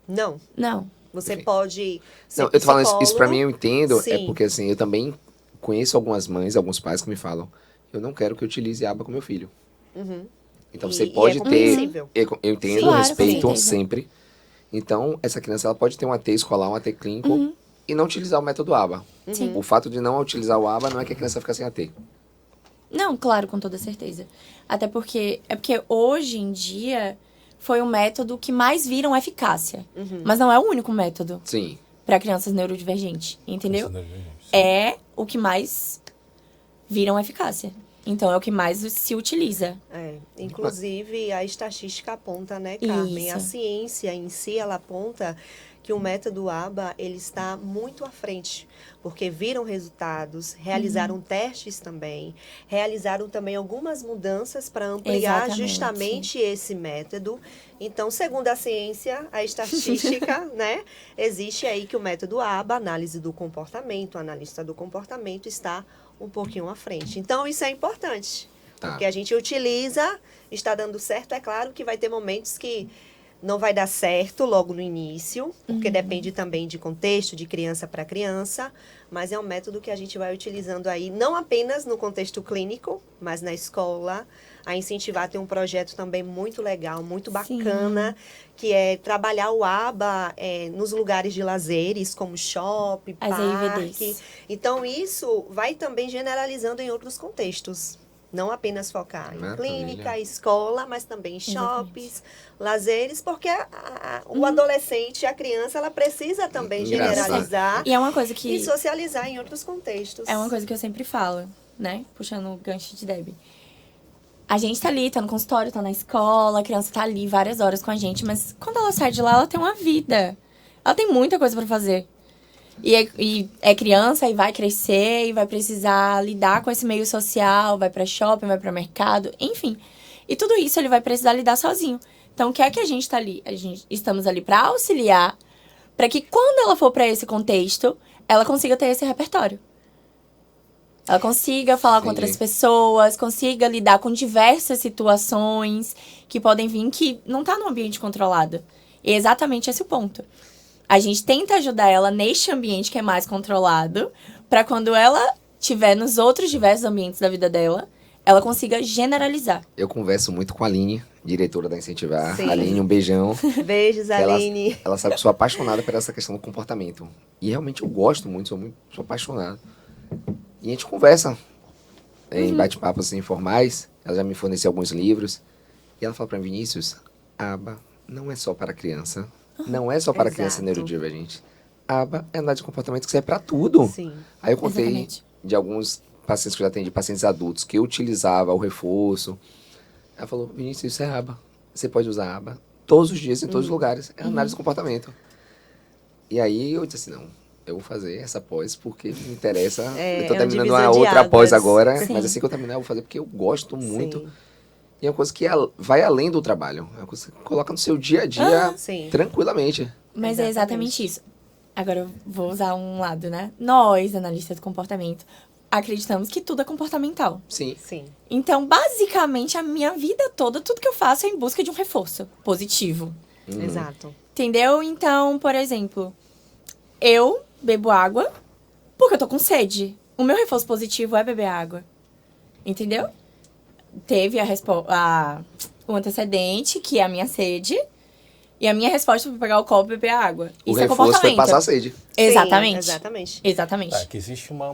Não. Não. Você Enfim. pode ser Não, eu tô falando isso pra psicólogo. mim, eu entendo, é Sim. porque assim, eu também conheço algumas mães, alguns pais que me falam, eu não quero que eu utilize aba com meu filho. Então E- você e pode é ter, compreensível. eu entendo, Claro, com respeito certeza. sempre. Então, essa criança ela pode ter um AT escolar, um AT clínico e não utilizar o método aba. Sim. O fato de não utilizar o aba não é que a criança fica sem AT. Não, claro, com toda certeza. Até porque hoje em dia foi o método que mais viram eficácia. Mas não é o único método Sim. para crianças neurodivergentes, entendeu? Isso, né, gente? É o que mais viram eficácia. Então é o que mais se utiliza. É, inclusive, a estatística aponta, né, Carmen? A Isso. ciência em si, ela aponta que o método ABA, ele está muito à frente, porque viram resultados, realizaram testes também, realizaram também algumas mudanças para ampliar Exatamente. justamente esse método. Então, segundo a ciência, a estatística, né, existe aí que o método ABA, análise do comportamento, analista do comportamento, está um pouquinho à frente. Então, isso é importante. Tá. Porque a gente utiliza, está dando certo, é claro que vai ter momentos que não vai dar certo logo no início, porque depende também de contexto, de criança para criança, mas é um método que a gente vai utilizando aí, não apenas no contexto clínico, mas na escola, a incentivar a ter um projeto também muito legal, muito bacana, que é trabalhar o ABA nos lugares de lazeres, como shopping, As parque. EIVDs. Então, isso vai também generalizando em outros contextos. Não apenas focar em Maravilha. clínica, escola, mas também em Exatamente. shoppings, lazeres, porque o adolescente, a criança, ela precisa também Engraçado. generalizar E é uma coisa que e socializar em outros contextos. é uma coisa que eu sempre falo, né? Puxando o gancho de Debbie. A gente tá ali, tá no consultório, tá na escola, a criança tá ali várias horas com a gente, mas quando ela sai de lá, ela tem uma vida. Ela tem muita coisa pra fazer. E é criança e vai crescer e vai precisar lidar com esse meio social, vai pra shopping, vai pra mercado, enfim. E tudo isso ele vai precisar lidar sozinho. Então, o que é que a gente tá ali? Estamos ali pra auxiliar, pra que quando ela for pra esse contexto, ela consiga ter esse repertório. Ela consiga falar com Entendi. outras pessoas, consiga lidar com diversas situações que podem vir que não tá num ambiente controlado. E é exatamente esse o ponto. A gente tenta ajudar ela neste ambiente que é mais controlado, pra quando ela estiver nos outros diversos ambientes da vida dela, ela consiga generalizar. Eu converso muito com a Aline, diretora da Incentivar. Sim. Aline, um beijão. Beijos, Ela- Aline. Ela sabe que eu sou apaixonada por essa questão do comportamento. E realmente eu gosto muito, sou apaixonado. E a gente conversa em bate-papos informais. Ela já me forneceu alguns livros. E ela fala pra mim, Vinícius, ABA não é só para criança. Não é só para criança Exato. neurodivergente. ABA é análise de comportamento que serve pra tudo. Sim. Aí eu contei Exatamente. de alguns pacientes que eu já atendi, pacientes adultos, que eu utilizava o reforço. Ela falou, Vinícius, isso é ABA. Você pode usar ABA todos os dias, em todos os lugares. É análise de comportamento. E aí eu disse assim, não, eu vou fazer essa pós porque me interessa. É, Eu tô é um terminando divisor uma de outra pós águas. agora, Sim. mas assim que eu terminar, eu vou fazer porque eu gosto muito. Sim. E é uma coisa que vai além do trabalho. É uma coisa que você coloca no seu dia a dia Sim. tranquilamente. Mas é Exatamente. exatamente isso. Agora eu vou usar um lado, né? Nós, analistas do comportamento, acreditamos que tudo é comportamental. Sim. Sim. Então, basicamente, a minha vida toda, tudo que eu faço é em busca de um reforço positivo. Exato. Entendeu? Então, por exemplo, eu bebo água porque eu tô com sede. O meu reforço positivo é beber água. Entendeu? Teve o antecedente, que é a minha sede. E a minha resposta foi pegar o copo e beber a água. O Isso é reforço comportamento. foi passar sede. Exatamente. Sim, exatamente. Exatamente. É, que existe uma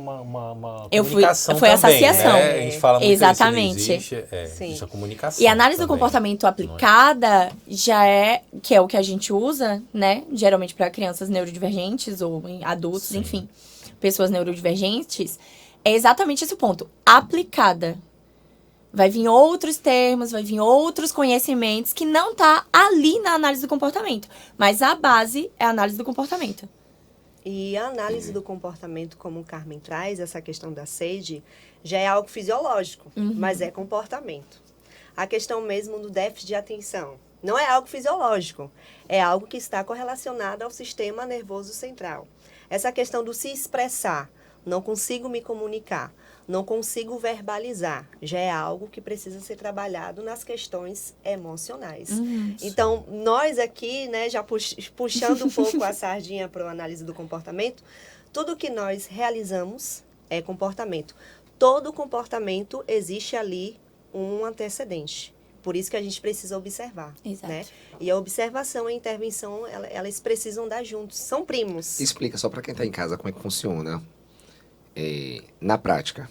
Eu fui- comunicação foi a também, associação. né? A gente fala muito Exatamente. isso, existe, Sim. existe a comunicação E a análise do também. comportamento aplicada já que é o que a gente usa, né? Geralmente para crianças neurodivergentes ou em adultos, Sim. enfim, pessoas neurodivergentes, é exatamente esse o ponto. Aplicada. Vai vir outros termos, vai vir outros conhecimentos que não tá ali na análise do comportamento. Mas a base é a análise do comportamento. E a análise do comportamento, como o Carmen traz, essa questão da sede, já é algo fisiológico, mas é comportamento. A questão mesmo do déficit de atenção não é algo fisiológico, é algo que está correlacionado ao sistema nervoso central. Essa questão do se expressar, não consigo me comunicar, não consigo verbalizar, já é algo que precisa ser trabalhado nas questões emocionais. Então, nós aqui, né, já puxando um pouco a sardinha para a análise do comportamento, tudo que nós realizamos é comportamento. Todo comportamento existe ali um antecedente. Por isso que a gente precisa observar. Exato. Né? E a observação e a intervenção, elas precisam dar juntos. São primos. Explica só para quem está em casa como é que funciona. Na prática,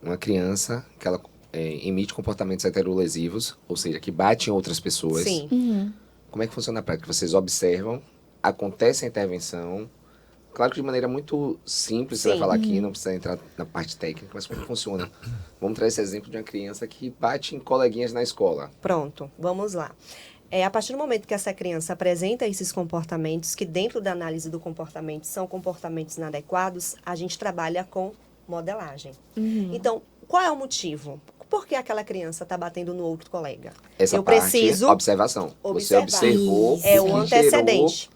uma criança que ela emite comportamentos heterolesivos, ou seja, que bate em outras pessoas. Sim. Como é que funciona na prática? Vocês observam, acontece a intervenção. Claro que de maneira muito simples, você vai Sim. falar aqui, não precisa entrar na parte técnica, mas como é que funciona? Vamos trazer esse exemplo de uma criança que bate em coleguinhas na escola. Pronto, vamos lá. A partir do momento que essa criança apresenta esses comportamentos, que dentro da análise do comportamento são comportamentos inadequados, a gente trabalha com modelagem. Então, qual é o motivo? Por que aquela criança está batendo no outro colega? Essa Eu parte, preciso observação. Você observar. observou, É o o que antecedente.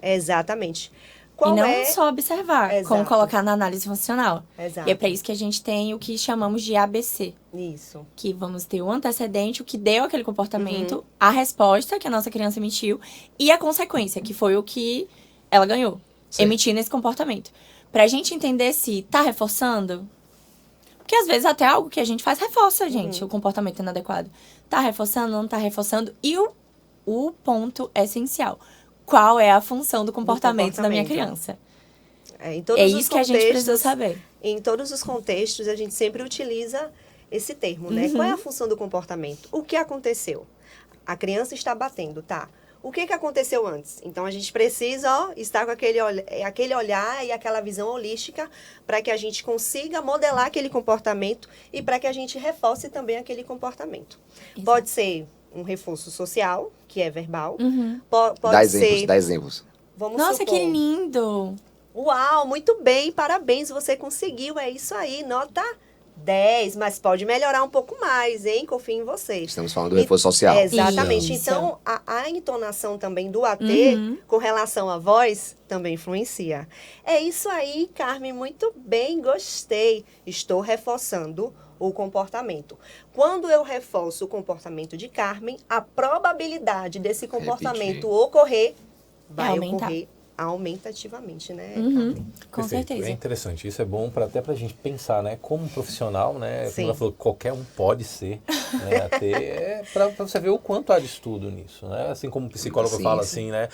Exatamente. Qual e não é? só observar, Exato. como colocar na análise funcional. Exato. E é para isso que a gente tem o que chamamos de ABC. Isso. Que vamos ter o antecedente, o que deu aquele comportamento, a resposta que a nossa criança emitiu e a consequência, que foi o que ela ganhou, Certo. emitindo esse comportamento. Pra gente entender se tá reforçando, porque às vezes até algo que a gente faz reforça, gente, o comportamento inadequado. Tá reforçando, não tá reforçando. E o ponto essencial, qual é a função do comportamento da minha criança? Em todos É os isso que a gente precisa contextos- saber. Em todos os contextos, a gente sempre utiliza esse termo, né? Qual é a função do comportamento? O que aconteceu? A criança está batendo, tá? O que aconteceu antes? Então, a gente precisa estar com aquele olhar e aquela visão holística para que a gente consiga modelar aquele comportamento e para que a gente reforce também aquele comportamento. Exato. Pode ser um reforço social, que é verbal. Pode Dá ser... exemplos, dá exemplos. Vamos Nossa, supor, que lindo! Uau, muito bem, parabéns, você conseguiu, é isso aí, nota 10, mas pode melhorar um pouco mais, hein? Confio em vocês. Estamos falando do reforço social. Exatamente. Isso. Então, a entonação também do AT Uhum. com relação à voz também influencia. É isso aí, Carmen, muito bem, gostei. Estou reforçando o comportamento. Quando eu reforço o comportamento de Carmen, a probabilidade desse comportamento ocorrer vai aumentar. ocorrer aumentativamente, né, Uhum. Carmen? Com Perfeito. certeza. É interessante. Isso é bom até pra gente pensar, né? Como profissional, né? Sim. Como ela falou, qualquer um pode ser, né? Até pra você ver o quanto há de estudo nisso, né? Assim como o psicólogo Sim, fala sim. assim, né?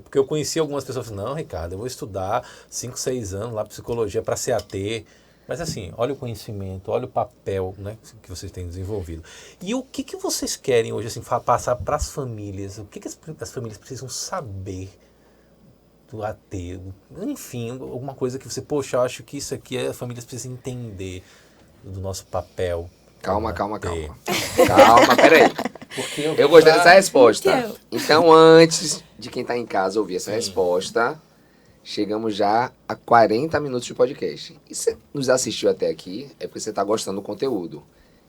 Porque eu conheci algumas pessoas que falam, não, Ricardo, eu vou estudar 5, 6 anos lá psicologia para ser AT. Mas assim, olha o conhecimento, olha o papel, né, que vocês têm desenvolvido. E o que vocês querem hoje, assim, passar para as famílias? O que as famílias precisam saber do AT? Enfim, alguma coisa que você, poxa, eu acho que isso aqui as famílias precisam entender do nosso papel. Calma, como calma, AT. calma. Calma, peraí. Porque Eu gostei dessa resposta. Então. Então, antes de quem tá em casa ouvir essa resposta, Chegamos já a 40 minutos de podcast. E você nos assistiu até aqui, é porque você está gostando do conteúdo.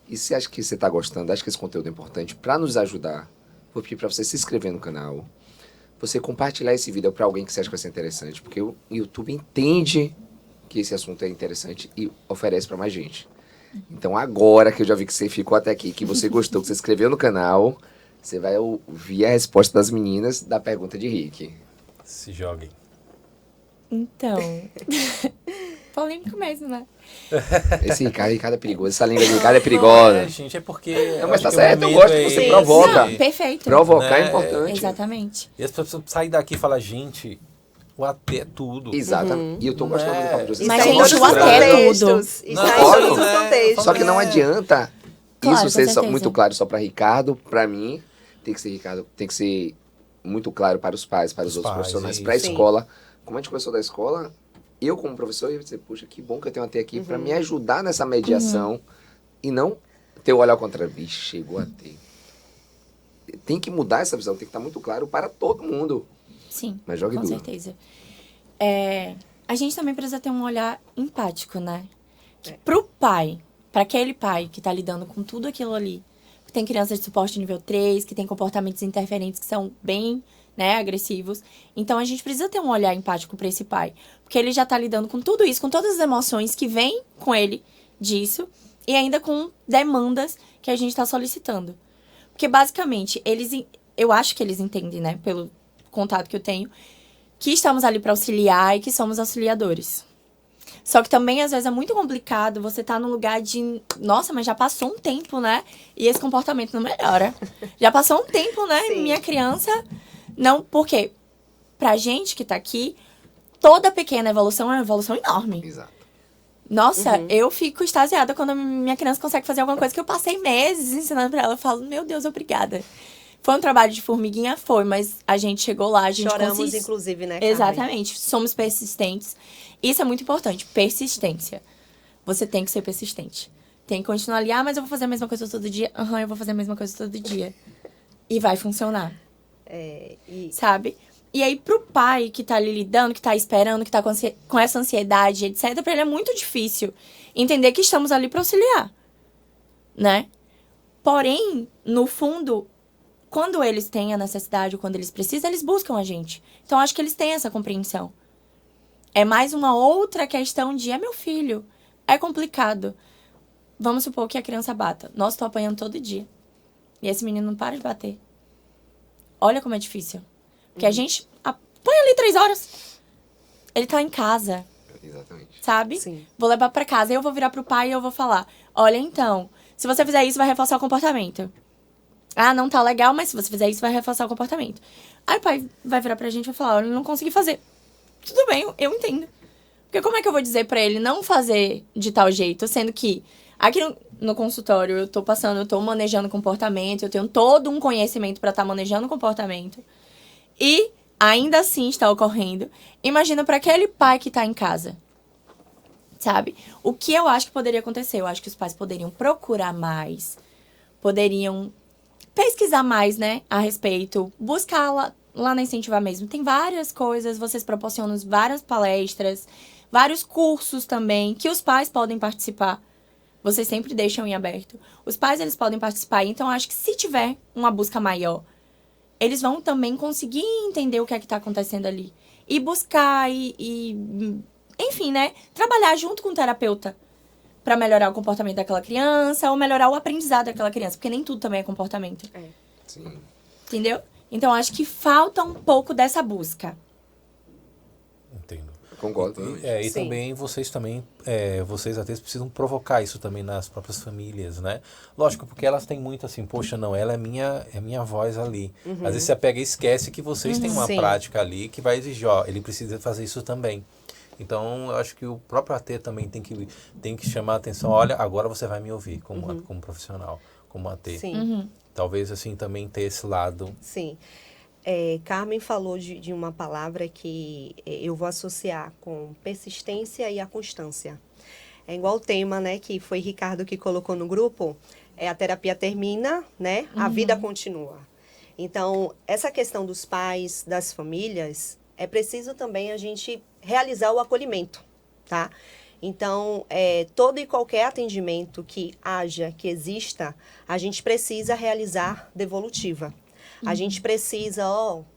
E se acha que você está gostando, acha que esse conteúdo é importante para nos ajudar, vou pedir para você se inscrever no canal, você compartilhar esse vídeo para alguém que você acha que vai ser interessante, porque o YouTube entende que esse assunto é interessante e oferece para mais gente. Então agora que eu já vi que você ficou até aqui, que você gostou, que você se inscreveu no canal, você vai ouvir a resposta das meninas da pergunta de Rick. Se joguem. Então, polêmico mesmo, né? Esse Ricardo é perigoso, essa língua de Ricardo é perigosa. É, gente, é porque... Não, mas acho tá que o certo, eu momento gosto que você esse. provoca. Não, perfeito. Provocar é Né? importante. Exatamente. E as pessoas saem daqui e falam, gente, o AT é tudo. Exato. E eu tô gostando do papo de vocês. Mas, Estão gente, o mostrando. AT é tudo. Está Não, em pode, todos os né? contextos. Só que não adianta Claro, isso com ser certeza. muito claro só para Ricardo, para mim, tem que ser Ricardo, tem que ser muito claro para os pais, para os Os outros pais, profissionais, isso. para a Sim. escola. Como a gente começou da escola, eu como professor ia dizer, puxa, que bom que eu tenho até aqui para me ajudar nessa mediação e não ter o olhar ao contrário. Vixe, chegou a ter. Tem que mudar essa visão, tem que estar muito claro para todo mundo. Sim, Mas jogue com duro. certeza. A gente também precisa ter um olhar empático, né? Que É. pro pai, para aquele pai que tá lidando com tudo aquilo ali, que tem crianças de suporte nível 3, que tem comportamentos interferentes que são bem, né, agressivos. Então, a gente precisa ter um olhar empático para esse pai. Porque ele já tá lidando com tudo isso, com todas as emoções que vêm com ele disso, e ainda com demandas que a gente tá solicitando. Porque, basicamente, eu acho que eles entendem, né, pelo contato que eu tenho, que estamos ali para auxiliar e que somos auxiliadores. Só que também, às vezes, é muito complicado você tá num lugar de... Nossa, mas já passou um tempo, né? E esse comportamento não melhora. Já passou um tempo, né? Sim. Minha criança... Não, porque pra gente que tá aqui, toda pequena evolução é uma evolução enorme. Exato. Nossa, eu fico extasiada quando a minha criança consegue fazer alguma coisa que eu passei meses ensinando pra ela. Eu falo, meu Deus, obrigada. Foi um trabalho de formiguinha? Foi, mas a gente chegou lá, a gente Choramos, conseguiu. inclusive, né, Carmen? Exatamente. Somos persistentes. Isso é muito importante. Persistência. Você tem que ser persistente. Tem que continuar ali. Ah, mas eu vou fazer a mesma coisa todo dia. Aham, eu vou fazer a mesma coisa todo dia. E vai funcionar. Sabe? E aí, pro pai que tá ali lidando, que tá esperando, que tá com essa ansiedade, etc., pra ele é muito difícil entender que estamos ali pra auxiliar. Né? Porém, no fundo, quando eles têm a necessidade, quando eles precisam, eles buscam a gente. Então, acho que eles têm essa compreensão. É mais uma outra questão de, é meu filho, é complicado. Vamos supor que a criança bata. Nossa, tô apanhando todo dia. E esse menino não para de bater. Olha como é difícil. Porque a gente apanha ali 3 horas. Ele tá em casa, Exatamente. sabe? Sim. Vou levar pra casa. Eu vou virar pro pai e eu vou falar, olha, então, se você fizer isso, vai reforçar o comportamento. Ah, não tá legal, mas se você fizer isso, vai reforçar o comportamento. Aí o pai vai virar pra gente e vai falar, olha, eu não consegui fazer. Tudo bem, eu entendo. Porque como é que eu vou dizer pra ele não fazer de tal jeito, sendo que aqui no consultório eu tô manejando comportamento, eu tenho todo um conhecimento pra estar manejando comportamento. E ainda assim está ocorrendo. Imagina pra aquele pai que tá em casa. Sabe? O que eu acho que poderia acontecer? Eu acho que os pais poderiam procurar mais, poderiam pesquisar mais, né, a respeito, buscar lá na Incentivar mesmo. Tem várias coisas, vocês proporcionam várias palestras, vários cursos também, que os pais podem participar. Vocês sempre deixam em aberto. Os pais, eles podem participar. Então, eu acho que se tiver uma busca maior, eles vão também conseguir entender o que é que tá acontecendo ali. E buscar enfim, né, trabalhar junto com o terapeuta para melhorar o comportamento daquela criança ou melhorar o aprendizado daquela criança. Porque nem tudo também é comportamento. Sim. Entendeu? Então, acho que falta um pouco dessa busca. Entendo. Concordo. Totalmente. E Sim. também, vocês às vezes precisam provocar isso também nas próprias famílias, né? Lógico, porque elas têm muito assim, poxa, não, ela é minha voz ali. Às vezes você pega e esquece que vocês têm uma Sim. prática ali que vai exigir, ó, ele precisa fazer isso também. Então, eu acho que o próprio AT também tem que chamar a atenção, olha, agora você vai me ouvir como profissional, como AT. Sim. Talvez assim também ter esse lado. Sim. Carmen falou de uma palavra que eu vou associar com persistência e a constância. É igual o tema, né, que foi Ricardo que colocou no grupo, a terapia termina, né, a vida continua. Então, essa questão dos pais, das famílias, é preciso também a gente realizar o acolhimento, tá? Então, todo e qualquer atendimento que haja, que exista, a gente precisa realizar devolutiva. A gente precisa,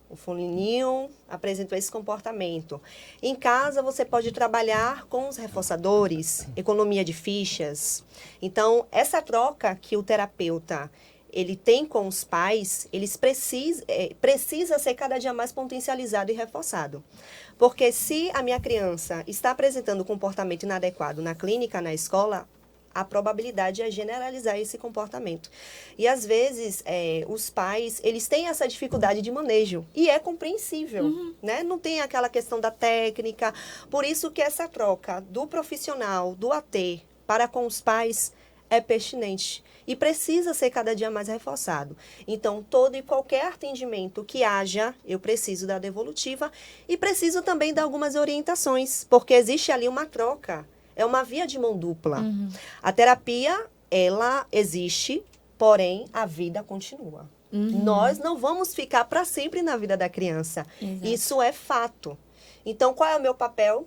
o fulaninho apresentou esse comportamento. Em casa, você pode trabalhar com os reforçadores, economia de fichas. Então, essa troca que o terapeuta ele tem com os pais, precisa ser cada dia mais potencializado e reforçado. Porque se a minha criança está apresentando comportamento inadequado na clínica, na escola, a probabilidade é generalizar esse comportamento. E, às vezes, os pais, eles têm essa dificuldade de manejo. E é compreensível, né? Não tem aquela questão da técnica. Por isso que essa troca do profissional, do AT, para com os pais, é pertinente. E precisa ser cada dia mais reforçado. Então, todo e qualquer atendimento que haja, eu preciso da devolutiva e preciso também dar algumas orientações, porque existe ali uma troca. É uma via de mão dupla. A terapia, ela existe, porém, a vida continua. Nós não vamos ficar para sempre na vida da criança. Exato. Isso é fato. Então, qual é o meu papel?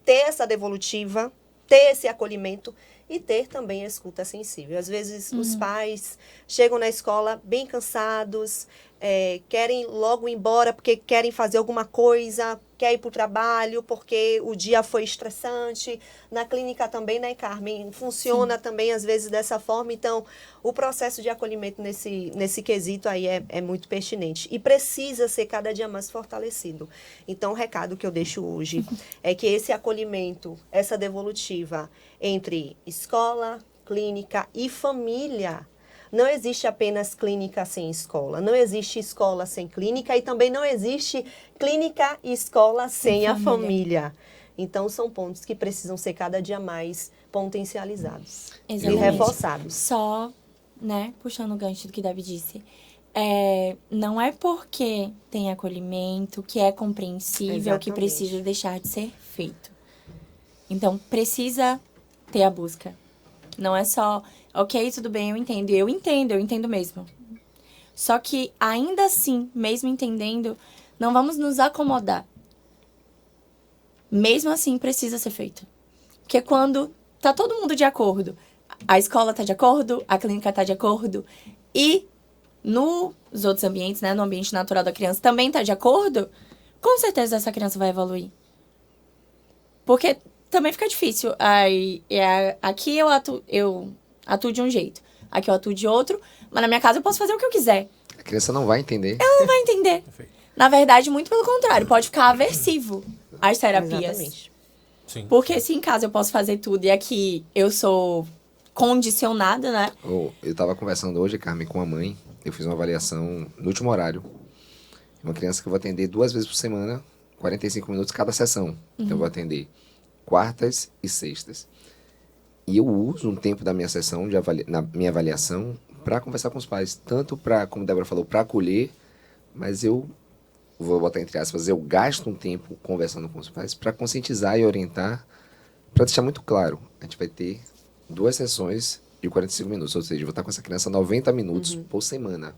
Ter essa devolutiva, ter esse acolhimento e ter também a escuta sensível. Às vezes, os pais chegam na escola bem cansados, querem logo ir embora porque querem fazer alguma coisa, quer ir para o trabalho porque o dia foi estressante. Na clínica também, né, Carmen? Funciona também, às vezes, dessa forma. Então, o processo de acolhimento nesse quesito aí é muito pertinente. E precisa ser cada dia mais fortalecido. Então, o recado que eu deixo hoje é que esse acolhimento, essa devolutiva entre escola, clínica e família. Não existe apenas clínica sem escola, não existe escola sem clínica e também não existe clínica e escola sem a família. Então, são pontos que precisam ser cada dia mais potencializados e reforçados. Só, né, puxando o gancho do que Davi disse, não é porque tem acolhimento, que é compreensível, que precisa deixar de ser feito. Então, precisa ter a busca. Não é só, ok, tudo bem, eu entendo mesmo. Só que, ainda assim, mesmo entendendo, não vamos nos acomodar. Mesmo assim, precisa ser feito. Porque quando tá todo mundo de acordo, a escola tá de acordo, a clínica tá de acordo, e nos outros ambientes, né, no ambiente natural da criança, também tá de acordo, com certeza essa criança vai evoluir. Porque também fica difícil. Aqui eu atuo de um jeito, aqui eu atuo de outro, mas na minha casa eu posso fazer o que eu quiser. A criança não vai entender. Ela não vai entender. Na verdade, muito pelo contrário, pode ficar aversivo às terapias. Exatamente. Sim. Porque se em casa eu posso fazer tudo e aqui eu sou condicionada, né? Eu tava conversando hoje, Carmen, com a mãe. Eu fiz uma avaliação no último horário. Uma criança que eu vou atender 2 vezes por semana, 45 minutos cada sessão. Então eu vou atender quartas e sextas. E eu uso um tempo da minha sessão, na minha avaliação, para conversar com os pais. Tanto para, como a Débora falou, para acolher, mas eu vou botar entre aspas, eu gasto um tempo conversando com os pais para conscientizar e orientar, para deixar muito claro. A gente vai ter 2 sessões de 45 minutos, ou seja, eu vou estar com essa criança 90 minutos por semana.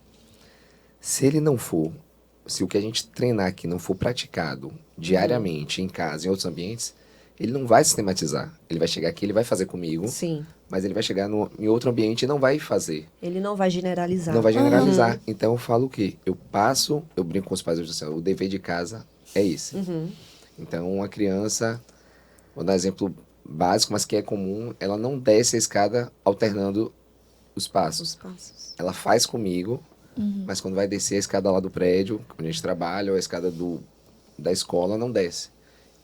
Se o que a gente treinar aqui não for praticado diariamente, em casa, em outros ambientes, ele não vai sistematizar. Ele vai chegar aqui, ele vai fazer comigo, Sim. mas ele vai chegar em outro ambiente e não vai fazer. Ele não vai generalizar. Não vai generalizar. Então eu falo o quê? Eu brinco com os pais, eu digo assim, o dever de casa é esse. Então uma criança, vou dar um exemplo básico, mas que é comum, ela não desce a escada alternando os passos. Os passos. Ela faz comigo, mas quando vai descer a escada lá do prédio, onde a gente trabalha, ou a escada da escola, não desce.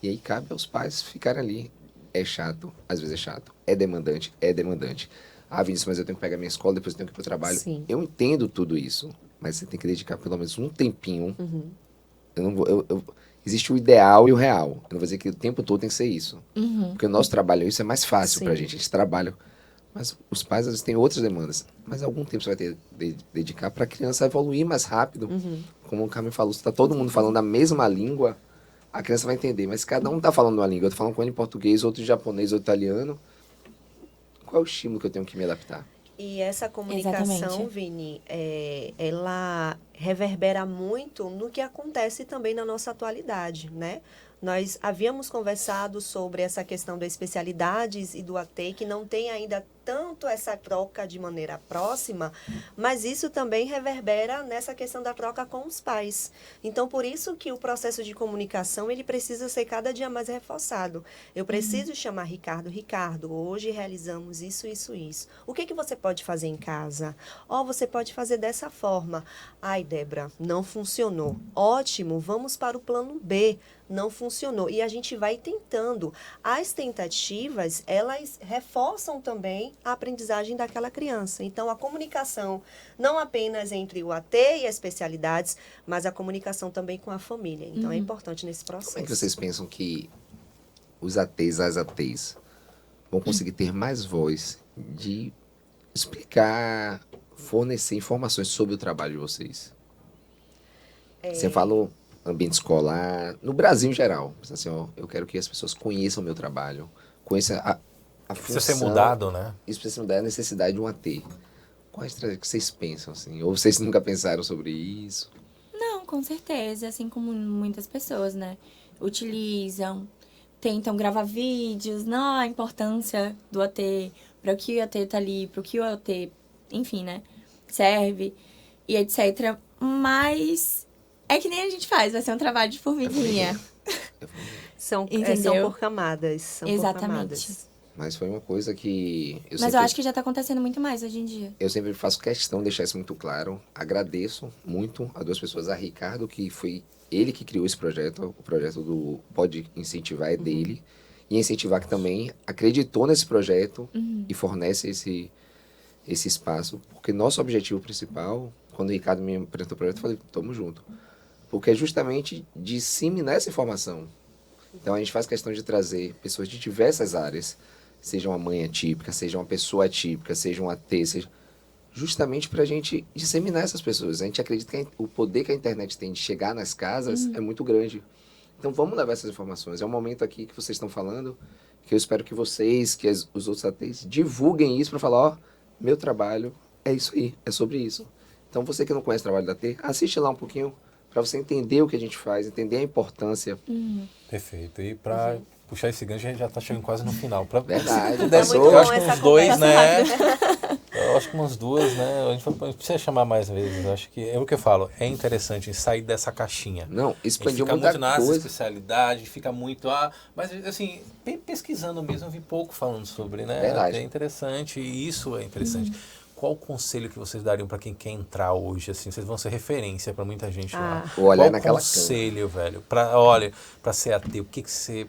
E aí cabe aos pais ficarem ali. É chato, às vezes é chato. É demandante, é demandante. Ah, Vinícius, mas eu tenho que pegar minha escola, depois eu tenho que ir pro trabalho. Sim. Eu entendo tudo isso, mas você tem que dedicar pelo menos um tempinho. Eu não vou... Existe o ideal e o real. Eu não vou dizer que o tempo todo tem que ser isso. Porque o nosso trabalho, isso é mais fácil pra gente. A gente trabalha. Mas os pais, às vezes, têm outras demandas. Mas algum tempo você vai ter de dedicar pra criança evoluir mais rápido. Como o Carmen falou, se tá todo mundo falando a mesma língua, a criança vai entender. Mas cada um tá falando uma língua. Eu tô falando com ele em português, outro em japonês, outro em italiano. Qual é o estímulo que eu tenho que me adaptar? E essa comunicação, Exatamente. Vini, ela reverbera muito no que acontece também na nossa atualidade, né? Nós havíamos conversado sobre essa questão das especialidades e do AT, que não tem ainda tanto essa troca de maneira próxima, mas isso também reverbera nessa questão da troca com os pais. Então, por isso que o processo de comunicação, ele precisa ser cada dia mais reforçado. Eu preciso chamar Ricardo, hoje realizamos isso, isso, isso. O que você pode fazer em casa? Você pode fazer dessa forma. Ai, Débora, não funcionou. Ótimo, vamos para o plano B. Não funcionou. E a gente vai tentando. As tentativas, elas reforçam também a aprendizagem daquela criança. Então, a comunicação, não apenas entre o AT e as especialidades, mas a comunicação também com a família. Então, é importante nesse processo. Como é que vocês pensam que os ATs, as ATs, vão conseguir ter mais voz de explicar, fornecer informações sobre o trabalho de vocês? Você falou ambiente escolar, no Brasil em geral. Assim, eu quero que as pessoas conheçam o meu trabalho, conheçam a função. Precisa ser mudado, né? Isso precisa mudar a necessidade de um AT. Qual a estratégia que vocês pensam, assim? Ou vocês nunca pensaram sobre isso? Não, com certeza, assim como muitas pessoas, né? Utilizam, tentam gravar vídeos, não a importância do AT, para o que o AT tá ali, para o que o AT, enfim, né? Serve e etc. Mas é que nem a gente faz, vai ser um trabalho de formiguinha. São Entendeu? por camadas. São Exatamente. Por camadas. Mas foi uma coisa que Mas eu acho que já tá acontecendo muito mais hoje em dia. eu sempre faço questão de deixar isso muito claro. Agradeço muito a duas pessoas, a Ricardo, que foi ele que criou esse projeto, o projeto do Pode Incentivar é dele, e incentivar que também acreditou nesse projeto e fornece esse espaço, porque nosso objetivo principal, quando o Ricardo me apresentou o projeto, eu falei, tamo junto. Porque é justamente disseminar essa informação. Então a gente faz questão de trazer pessoas de diversas áreas, seja uma mãe atípica, seja uma pessoa atípica, seja um AT, justamente para a gente disseminar essas pessoas. A gente acredita que o poder que a internet tem de chegar nas casas é muito grande. Então vamos levar essas informações. É um momento aqui que vocês estão falando, que eu espero que vocês, que os outros ATs, divulguem isso para falar, meu trabalho é isso aí, é sobre isso. Então você que não conhece o trabalho da AT, assiste lá um pouquinho para você entender o que a gente faz, entender a importância. Perfeito. E para puxar esse gancho, a gente já está chegando quase no final. Verdade. Eu acho que essa uns dois, conversa né? Eu acho que umas duas, né? A gente precisa chamar mais vezes. Eu acho que é o que eu falo. É interessante sair dessa caixinha. Não, expandiu fica muita muito na coisa. especialidade, fica muito... mas, assim, pesquisando mesmo, eu vi pouco falando sobre, né? Verdade. É interessante, e isso é interessante. Qual o conselho que vocês dariam para quem quer entrar hoje? Assim, vocês vão ser referência para muita gente lá. Vou olhar Qual naquela conselho, velho? Para ser AT, o que você...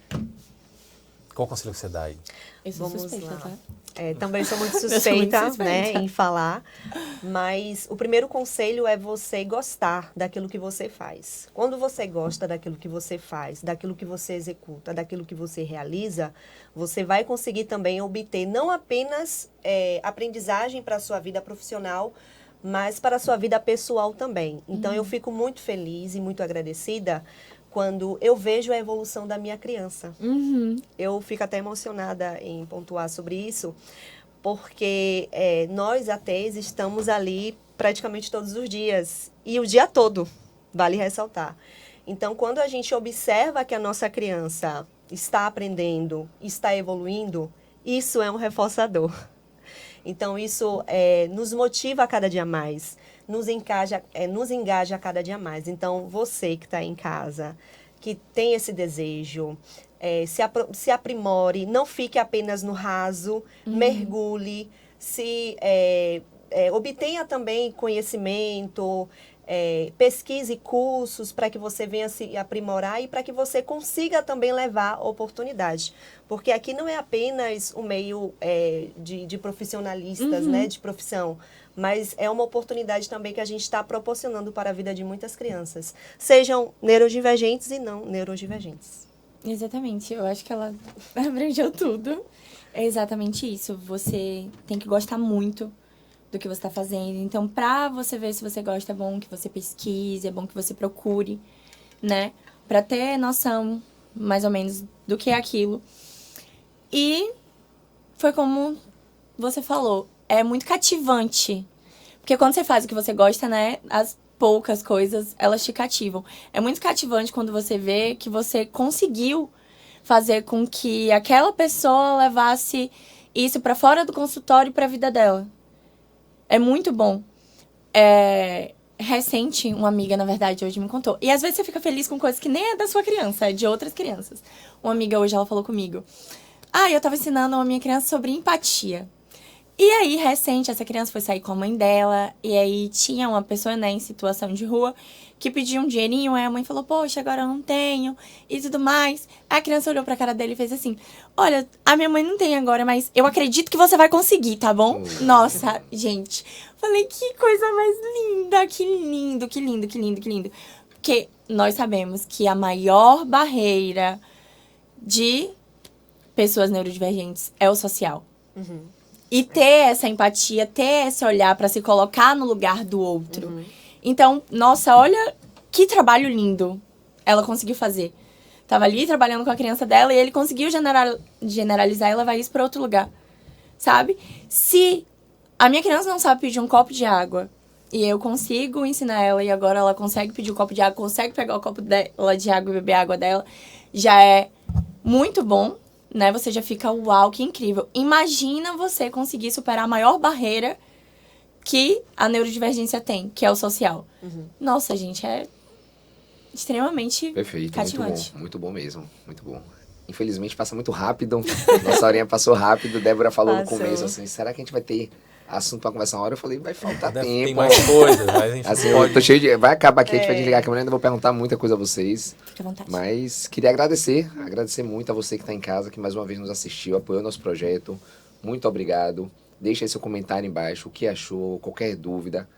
Qual conselho que você dá aí? Eu sou Vamos suspeita, lá. tá? Também sou muito sou muito suspeita, suspeita. né, em falar, mas o primeiro conselho é você gostar daquilo que você faz. Quando você gosta daquilo que você faz, daquilo que você executa, daquilo que você realiza, você vai conseguir também obter não apenas aprendizagem para a sua vida profissional, mas para a sua vida pessoal também. Então, eu fico muito feliz e muito agradecida quando eu vejo a evolução da minha criança. Eu fico até emocionada em pontuar sobre isso, porque nós, ATs, estamos ali praticamente todos os dias, e o dia todo, vale ressaltar. Então, quando a gente observa que a nossa criança está aprendendo, está evoluindo, isso é um reforçador. Então, isso nos motiva a cada dia mais, nos engaja a cada dia mais. Então, você que está em casa, que tem esse desejo, se aprimore, não fique apenas no raso, mergulhe, obtenha também conhecimento, pesquise cursos para que você venha se aprimorar e para que você consiga também levar oportunidade. Porque aqui não é apenas o meio de profissionalistas, né, de profissão, mas é uma oportunidade também que a gente está proporcionando para a vida de muitas crianças, sejam neurodivergentes e não neurodivergentes. Exatamente, eu acho que ela abrangeu tudo. É exatamente isso, você tem que gostar muito do que você está fazendo. Então, pra você ver se você gosta, é bom que você pesquise, é bom que você procure, né? Pra ter noção, mais ou menos, do que é aquilo. E foi como você falou, é muito cativante. Porque quando você faz o que você gosta, né, as poucas coisas, elas te cativam. É muito cativante quando você vê que você conseguiu fazer com que aquela pessoa levasse isso pra fora do consultório e pra vida dela. É muito bom. Recente, uma amiga, na verdade, hoje me contou. E às vezes você fica feliz com coisas que nem é da sua criança, é de outras crianças. Uma amiga hoje, ela falou comigo. Eu tava ensinando a minha criança sobre empatia. E aí, recente, essa criança foi sair com a mãe dela. E aí, tinha uma pessoa, né, em situação de rua, que pediu um dinheirinho. Aí a mãe falou, poxa, agora eu não tenho. E tudo mais. Aí a criança olhou pra cara dele e fez assim, olha, a minha mãe não tem agora, mas eu acredito que você vai conseguir, tá bom? Nossa, gente. Falei, que coisa mais linda. Que lindo, que lindo, que lindo, que lindo. Porque nós sabemos que a maior barreira de pessoas neurodivergentes é o social. E ter essa empatia, ter esse olhar pra se colocar no lugar do outro. Então, nossa, olha que trabalho lindo ela conseguiu fazer. Tava ali trabalhando com a criança dela e ele conseguiu generalizar e levar isso pra outro lugar. Sabe? Se a minha criança não sabe pedir um copo de água e eu consigo ensinar ela e agora ela consegue pedir um copo de água, consegue pegar o copo dela de água e beber a água dela, já é muito bom. Né? Você já fica, uau, que incrível. Imagina você conseguir superar a maior barreira que a neurodivergência tem, que é o social. Nossa, gente, é extremamente Perfeito, cativante. muito bom mesmo, muito bom. Infelizmente passa muito rápido, nossa horinha passou rápido, Débora falou no começo assim, será que a gente vai ter assunto pra conversar uma hora? Eu falei, vai faltar tempo. Tem mais coisas, mas a gente assim, pode... eu tô cheio de... Vai acabar aqui, a gente vai desligar a câmera, ainda vou perguntar muita coisa a vocês. Fique à vontade. Mas queria agradecer muito a você que tá em casa, que mais uma vez nos assistiu, apoiou nosso projeto. Muito obrigado. Deixa aí seu comentário embaixo, o que achou, qualquer dúvida.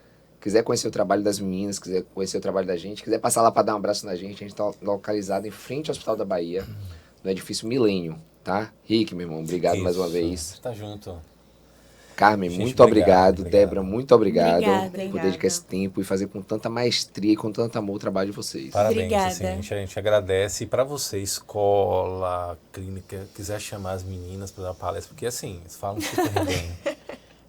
Quiser conhecer o trabalho das meninas, quiser conhecer o trabalho da gente, quiser passar lá para dar um abraço na gente, a gente tá localizado em frente ao Hospital da Bahia, no edifício Milênio, tá? Rick, meu irmão, obrigado mais uma vez. Tá junto. Carmen, Gente, muito obrigado. obrigado. Débora, muito obrigado Obrigada. por dedicar esse tempo e fazer com tanta maestria e com tanto amor o trabalho de vocês. Parabéns, Obrigada. assim, a gente agradece. E para você, escola, clínica, quiser chamar as meninas para dar uma palestra, porque assim, eles falam super bem.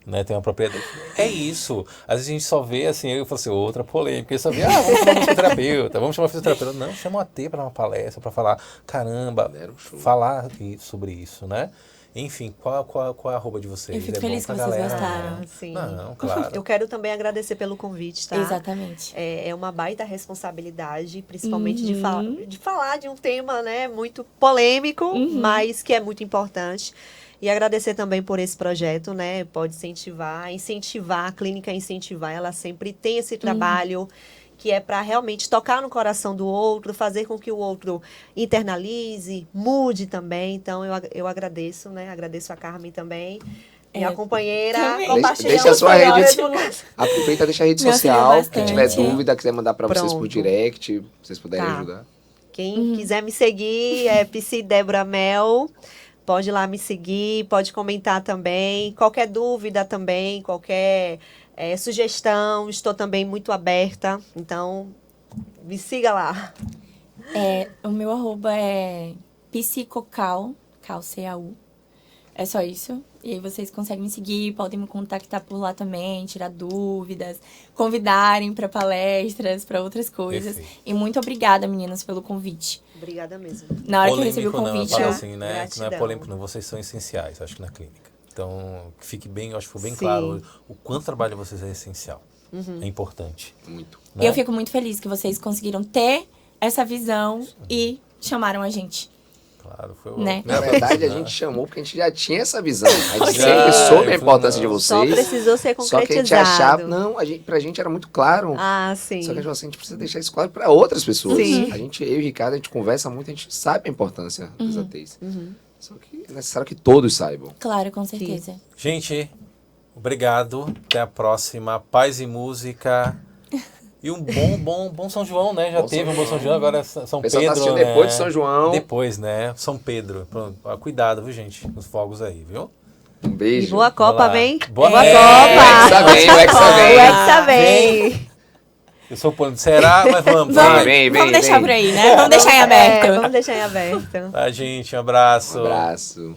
Né, tem uma propriedade. É isso. Às vezes a gente só vê assim, eu falo assim, outra polêmica. Eu só vê, vamos chamar um fisioterapeuta, vamos chamar um fisioterapeuta. Não, chama o AT para dar uma palestra, para falar, caramba, falar sobre isso, né? Enfim, qual é a arroba de vocês? Eu fico bom feliz pra que vocês galera, gostaram. né? Sim. Não, claro. Eu quero também agradecer pelo convite, tá? Exatamente. É uma baita responsabilidade, principalmente de falar de um tema, né, muito polêmico, mas que é muito importante. E agradecer também por esse projeto, né? Pode incentivar, a clínica incentivar, ela sempre tem esse trabalho que é para realmente tocar no coração do outro, fazer com que o outro internalize, mude também. Então, eu agradeço, né? Agradeço a Carmen também. Minha companheira, também. compartilhando Deixa a sua história rede. do caso. Aproveita, deixa a rede Me social. auxiliou Quem tiver bastante. dúvida, quiser mandar para vocês por Pronto. direct, vocês puderem Tá. ajudar. Quem quiser me seguir é Psi Débora Mel. Pode ir lá me seguir, pode comentar também. Qualquer dúvida também, qualquer sugestão, estou também muito aberta. Então, me siga lá. O meu arroba é psicocal, C-A-U. É só isso. E aí vocês conseguem me seguir, podem me contactar por lá também, tirar dúvidas, convidarem para palestras, para outras coisas. Perfeito. E muito obrigada, meninas, pelo convite. Obrigada mesmo. Na hora que eu recebi o Polêmico, convite, não, eu eu... falo assim, né? Que não é Gratidão. polêmico, não. Vocês são essenciais, acho que na clínica. Então, que fique bem, eu acho que foi bem Sim. claro o quanto o trabalho de vocês é essencial. É importante. Muito. Né? E eu fico muito feliz que vocês conseguiram ter essa visão e chamaram a gente. Claro, foi Né? Na verdade, a gente chamou porque a gente já tinha essa visão. A gente Já, sempre soube a eu importância de falei, Só vocês. precisou ser Só que a gente concretizado. achava... Não, pra gente era muito claro. Ah, sim. Só que a gente falou assim, a gente precisa deixar isso claro para outras pessoas. Sim. Eu e o Ricardo, a gente conversa muito, a gente sabe a importância das ATs. Só que é necessário que todos saibam. Claro, com certeza. Gente, obrigado. Até a próxima. Paz e música. E um bom São João, né? Já Bom teve São um bom São João, agora é São O pessoal Pedro, tá assistindo né? depois de São João. Depois, né? São Pedro. Pronto. Cuidado, viu, gente? Os fogos aí, viu? Um E beijo. boa Copa, lá. vem. Boa- Boa É, Copa. O Hexa vem. O Hexa vem. Eu sou polêmico. Será? Mas vamos. Vamos, vem, vamos deixar vem. por aí, né? Vamos deixar em aberto. Vamos deixar em aberto. Tá, gente? Um abraço. Um abraço.